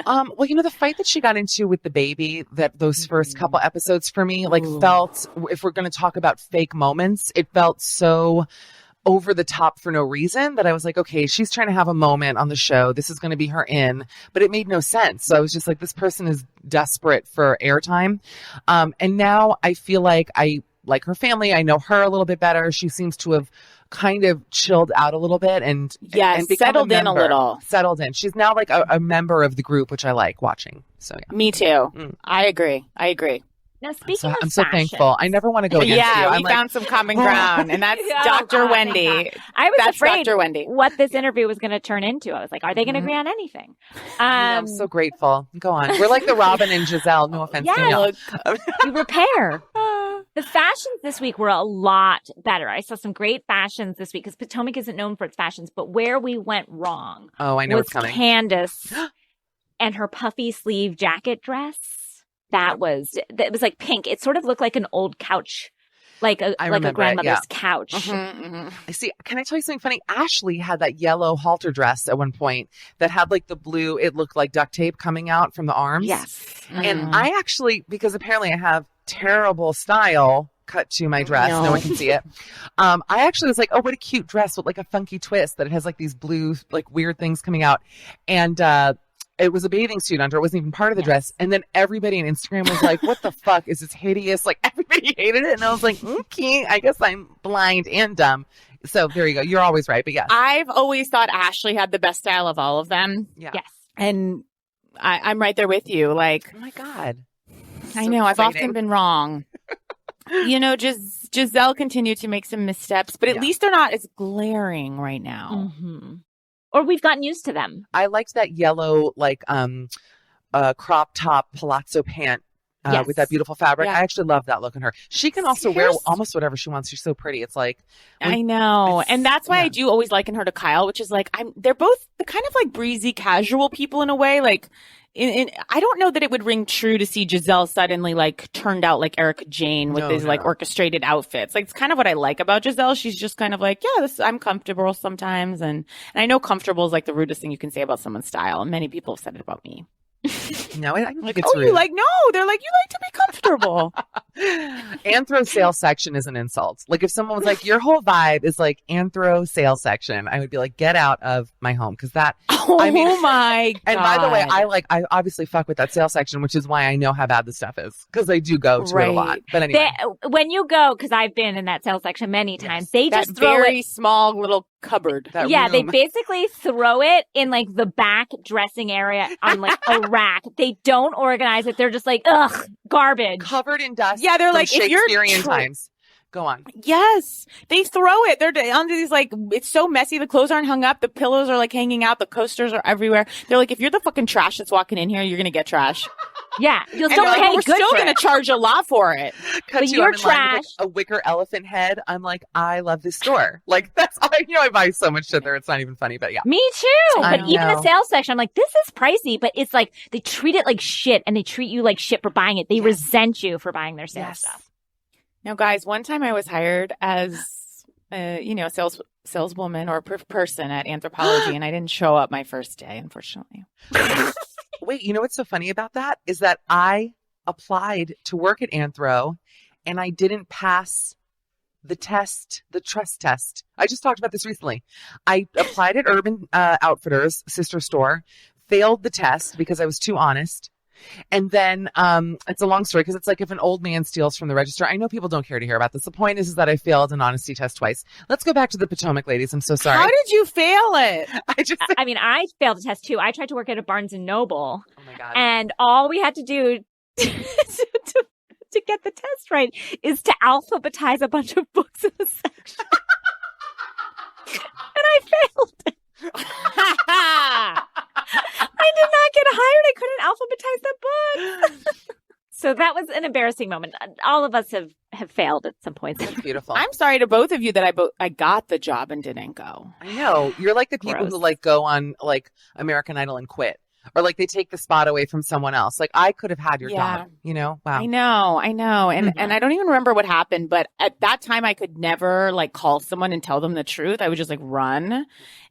Well, the fight that she got into with the baby, that those first couple episodes for me, like felt, if we're going to talk about fake moments, it felt so over the top for no reason that I was like, okay, she's trying to have a moment on the show. This is going to be her in, but it made no sense. So I was just like, this person is desperate for airtime. And now I feel like I like her family. I know her a little bit better. She seems to have kind of chilled out a little bit and settled in a little. Settled in. She's now like a member of the group, which I like watching. So yeah. Me too. I agree. Now, speaking of I'm so fashion, thankful. I never want to go against you. Yeah, I'm we found some common ground, and that's Yeah. Dr. Oh, thank Wendy. God. I was That's afraid Dr. Wendy. what this interview was going to turn into. I was like, are they going to agree on anything? I'm so grateful. Go on. We're like the Robyn and Giselle. No offense, Yes. Danielle. You repair. The fashions this week were a lot better. I saw some great fashions this week because Potomac isn't known for its fashions, but where we went wrong Oh, I know was what's coming. Candace and her puffy sleeve jacket dress. That was like pink. It sort of looked like an old couch, like a grandmother's couch. I see. Can I tell you something funny? Ashley had that yellow halter dress at one point that had like the blue, it looked like duct tape coming out from the arms. Yes. And I actually, because apparently I have terrible style cut to my dress. No one can see it. I actually was like, oh, what a cute dress with like a funky twist that it has like these blue, like weird things coming out. And, it was a bathing suit under. It wasn't even part of the dress. And then everybody on Instagram was like, what the fuck is this hideous? Like everybody hated it. And I was like, okay, I guess I'm blind and dumb. So there you go. You're always right. But yes. I've always thought Ashley had the best style of all of them. Yeah. Yes. And I'm right there with you. Like, Oh my God. I know I've often been wrong. Giselle continued to make some missteps, but at least they're not as glaring right now. Mm-hmm. Or we've gotten used to them. I liked that yellow, like, crop top palazzo pant with that beautiful fabric. Yeah. I actually love that look on her. She can also wear almost whatever she wants. She's so pretty. It's like, I know. And that's why I do always liken her to Kyle, which is like, they're both the kind of like breezy, casual people in a way. Like, I don't know that it would ring true to see Giselle suddenly like turned out like Erica Jane with these like orchestrated outfits. Like it's kind of what I like about Giselle. She's just kind of like, I'm comfortable sometimes. And I know comfortable is like the rudest thing you can say about someone's style. And many people have said it about me. No, I don't Like, think it's rude. you like, no, they're like, you like to be comfortable. Anthro sales section is an insult. Like if someone was like, your whole vibe is like anthro sales section, I would be like, get out of my home. Because that, my God. And by the way, I obviously fuck with that sales section, which is why I know how bad the stuff is. Because I do go to it a lot. But anyway. When you go, because I've been in that sales section many times, they that just throw very small little cupboard. Room. They basically throw it in like the back dressing area on like a rack. They don't organize it. They're just like, ugh, garbage. Covered in dust. Yeah, they're like, if you're Shakespearean times. Go on. Yes. They throw it. They're under these like, it's so messy. The clothes aren't hung up. The pillows are like hanging out. The coasters are everywhere. They're like, if you're the fucking trash that's walking in here, you're going to get trash. Yeah. You'll And still they're pay like, we're good still for going it. to charge a lot for it. But you're trash. Like a wicker elephant head. I'm like, I love this store. Like that's, I buy so much shit there. It's not even funny, but yeah. Me too. I But even the know. sales section, I'm like, this is pricey, but it's like they treat it like shit and they treat you like shit for buying it. They resent you for buying their sales stuff. Now, guys, one time I was hired as, saleswoman or person at Anthropologie, and I didn't show up my first day, unfortunately. Wait, you know what's so funny about that is that I applied to work at Anthro and I didn't pass the test, the trust test. I just talked about this recently. I applied at Urban Outfitters, sister store, failed the test because I was too honest. And then it's a long story because it's like if an old man steals from the register. I know people don't care to hear about this. The point is that I failed an honesty test twice. Let's go back to the Potomac, ladies. I'm so sorry. How did you fail it? I failed the test too. I tried to work at a Barnes and Noble. Oh my God. And all we had to do to get the test right is to alphabetize a bunch of books in a section. And I failed it. I did not get hired. I couldn't alphabetize the books. So that was an embarrassing moment. All of us have failed at some point. That's beautiful. I'm sorry to both of you that I got the job and didn't go. I know. You're like the people who like go on like American Idol and quit. Or like they take the spot away from someone else. Like I could have had your job, you know? Wow. I know. And I don't even remember what happened, but at that time I could never like call someone and tell them the truth. I would just like run.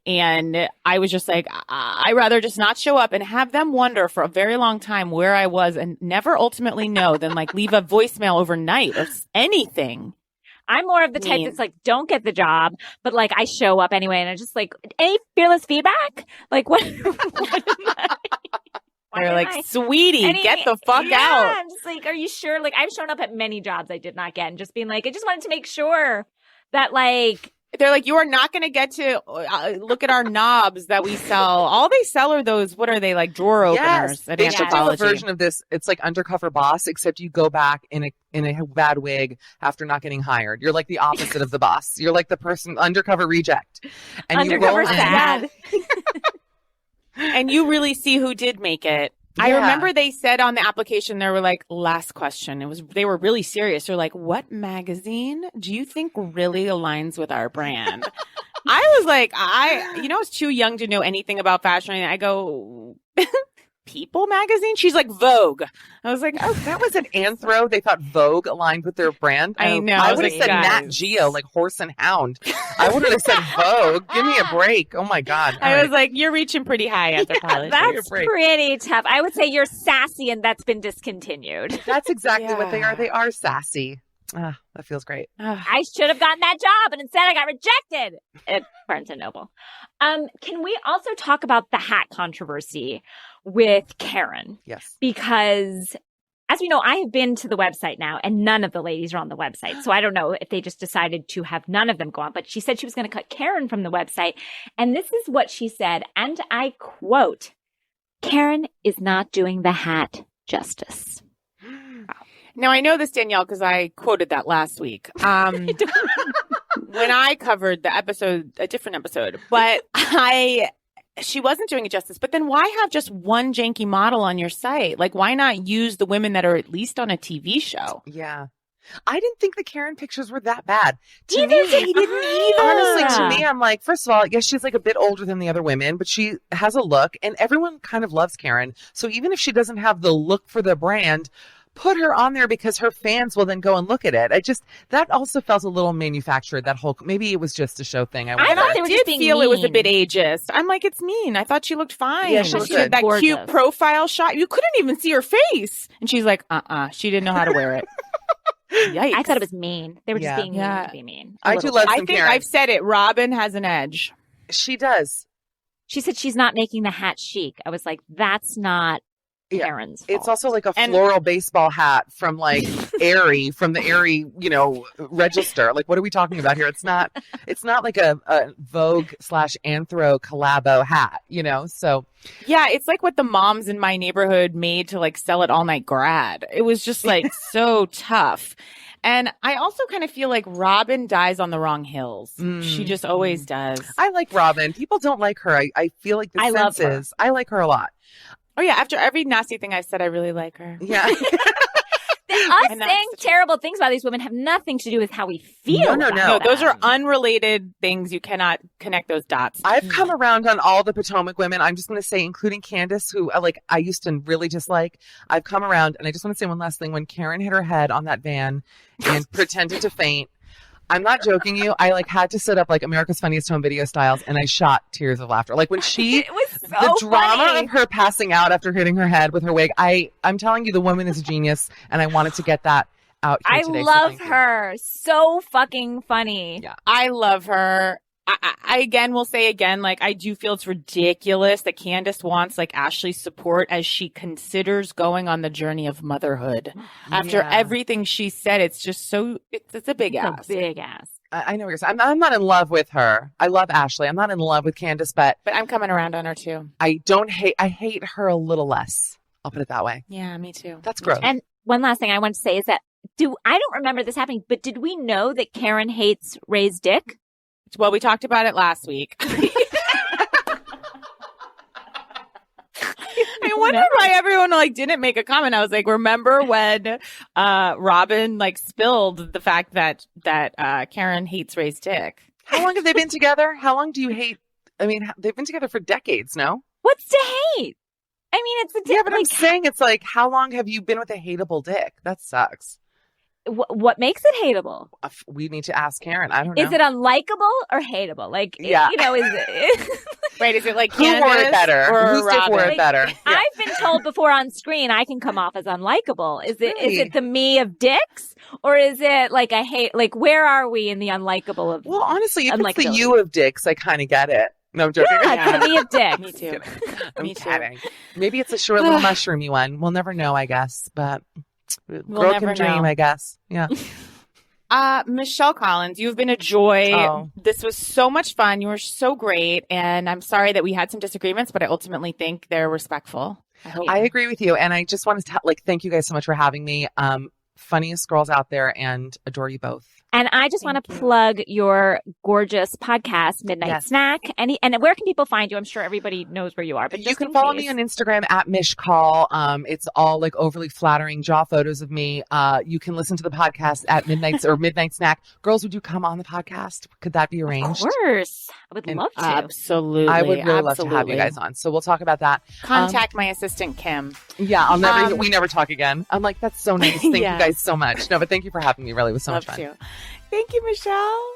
And I was just like, I'd rather just not show up and have them wonder for a very long time where I was and never ultimately know than like leave a voicemail overnight or anything. I'm more of the type that's like, don't get the job, but like I show up anyway. And I just like, any fearless feedback? Like what? They're like, sweetie, get the fuck out. I'm just like, are you sure? Like I've shown up at many jobs I did not get and just being like, I just wanted to make sure that like They're like, you are not going to get to look at our knobs that we sell. All they sell are those, what are they, like drawer openers at They should do a Anthropology. version of this. It's like Undercover Boss, except you go back in a bad wig after not getting hired. You're like the opposite of the boss. You're like the person, undercover reject. And Undercover you roll in. sad. And you really see who did make it. I Yeah. remember they said on the application, they were like, last question. They were really serious. They're like, what magazine do you think really aligns with our brand? I was like, I was too young to know anything about fashion. I go, People magazine? She's like, Vogue. I was like, Oh, that was an anthro. They thought Vogue aligned with their brand. I know. I I was would have like, said Nat guys. Geo, like Horse and Hound. I wouldn't have said Vogue. Give me a break. Oh my God. I All was right. like, you're reaching pretty high, Anthropology. That's break. pretty tough. I would say you're sassy, and that's been discontinued. That's exactly what they Yeah. are. They are sassy. Ah, that feels great. Ugh. I should have gotten that job, and instead I got rejected at Barnes & Noble. Can we also talk about the hat controversy with Karen? Yes. Because, as we know, I have been to the website now, and none of the ladies are on the website. So I don't know if they just decided to have none of them go on. But she said she was going to cut Karen from the website. And this is what she said, and I quote, "Karen is not doing the hat justice." Now, I know this, Danielle, because I quoted that last week. When I covered the episode, a different episode, but she wasn't doing it justice. But then why have just one janky model on your site? Like, why not use the women that are at least on a TV show? Yeah. I didn't think the Karen pictures were that bad. To Neither me, did I. honestly, to me, I'm like, first of all, yes, she's like a bit older than the other women, but she has a look, and everyone kind of loves Karen. So even if she doesn't have the look for the brand, put her on there because her fans will then go and look at it. That also felt a little manufactured, that whole, maybe it was just a show thing. I thought wonder. they were did just being feel it was a mean. bit ageist. I'm like, it's mean. I thought she looked fine. Yeah, she looked had good. that cute Gorgeous. profile shot. You couldn't even see her face. And she's like, she didn't know how to wear it. Yikes. I thought it was mean. They were just Yeah. being mean Yeah. to be mean. A I little do love bit. I some think Karen. I've said it. Robin has an edge. She does. She said she's not making the hat chic. I was like, that's not Yeah. Karen's fault. It's also like a And- floral baseball hat from like Aerie, from the Aerie, register. Like, what are we talking about here? It's not like a Vogue / Anthro collabo hat, So Yeah, it's like what the moms in my neighborhood made to like sell at All Night Grad. It was just like so tough. And I also kind of feel like Robin dies on the wrong hills. She just always does. I like Robin. People don't like her. I feel like the I love sense her. is I like her a lot. Oh yeah, after every nasty thing I've said, I really like her. Yeah. Us And that's saying the truth. terrible things about these women have nothing to do with how we feel. No, about No, those them. are unrelated things. You cannot connect those dots. I've come around on all the Potomac women. I'm just going to say, including Candace, who I used to really dislike. I've come around, and I just want to say one last thing. When Karen hit her head on that van and pretended to faint, I'm not joking you. I had to sit up like America's Funniest Home Video styles, and I shot tears of laughter. Like when she, It was so the drama funny. of her passing out after hitting her head with her wig. I'm telling you, the woman is a genius, and I wanted to get that out here I today. so love thank you. her. So fucking funny. Yeah. I love her. I again will say again, like I do feel it's ridiculous that Candace wants like Ashley's support as she considers going on the journey of motherhood. After Yeah. everything she said, it's just so it's a big ask. A big ass. I know what you're saying. I'm not in love with her. I love Ashley. I'm not in love with Candace, but But I'm coming around on her too. I hate her a little less. I'll put it that way. Yeah, me too. That's gross. And one last thing I want to say is that I don't remember this happening, but did we know that Karen hates Ray's dick? Well, we talked about it last week. I wonder why everyone didn't make a comment. I was like, remember when Robin spilled the fact that Karen hates Ray's dick? How long have they been together? How long do you hate? I mean, they've been together for decades, no? What's to hate? I mean, it's a dick. Yeah, but I'm saying it's like, how long have you been with a hateable dick? That sucks. What makes it hateable? We need to ask Karen. I don't know. Is it unlikable or hateable? Yeah. is it? Right? Is it like Who wore Candace it better? or Whose dick wore Robin? it better? Yeah. I've been told before on screen I can come off as unlikable. Is Really? it the me of dicks, or is it like I hate? Like, where are we in the unlikable of? Well, honestly, if it's the Unlikability. you of dicks, I kind of get it. No, I'm joking. Yeah, it's the me of dicks. Me too. I'm Me too. kidding. Maybe it's a short little mushroomy one. We'll never know, I guess. But girl never can dream, know. I guess. Yeah. Michelle Collins, you've been a joy. Oh. This was so much fun. You were so great. And I'm sorry that we had some disagreements, but I ultimately think they're respectful. I agree with you. And I just wanted to thank you guys so much for having me. Funniest girls out there, and adore you both. And I just want to plug your gorgeous podcast, Midnight Snack. And where can people find you? I'm sure everybody knows where you are. But you can follow me on Instagram at MishCall. It's all like overly flattering jaw photos of me. You can listen to the podcast at Midnight Snack. Girls, would you come on the podcast? Could that be arranged? Of course. I would love to. Absolutely. I would really love to have you guys on. So we'll talk about that. Contact my assistant, Kim. Yeah, we never talk again. I'm like, that's so nice. Thank you guys so much. No, but thank you for having me. Really, it was so much fun. Thank you, Michelle.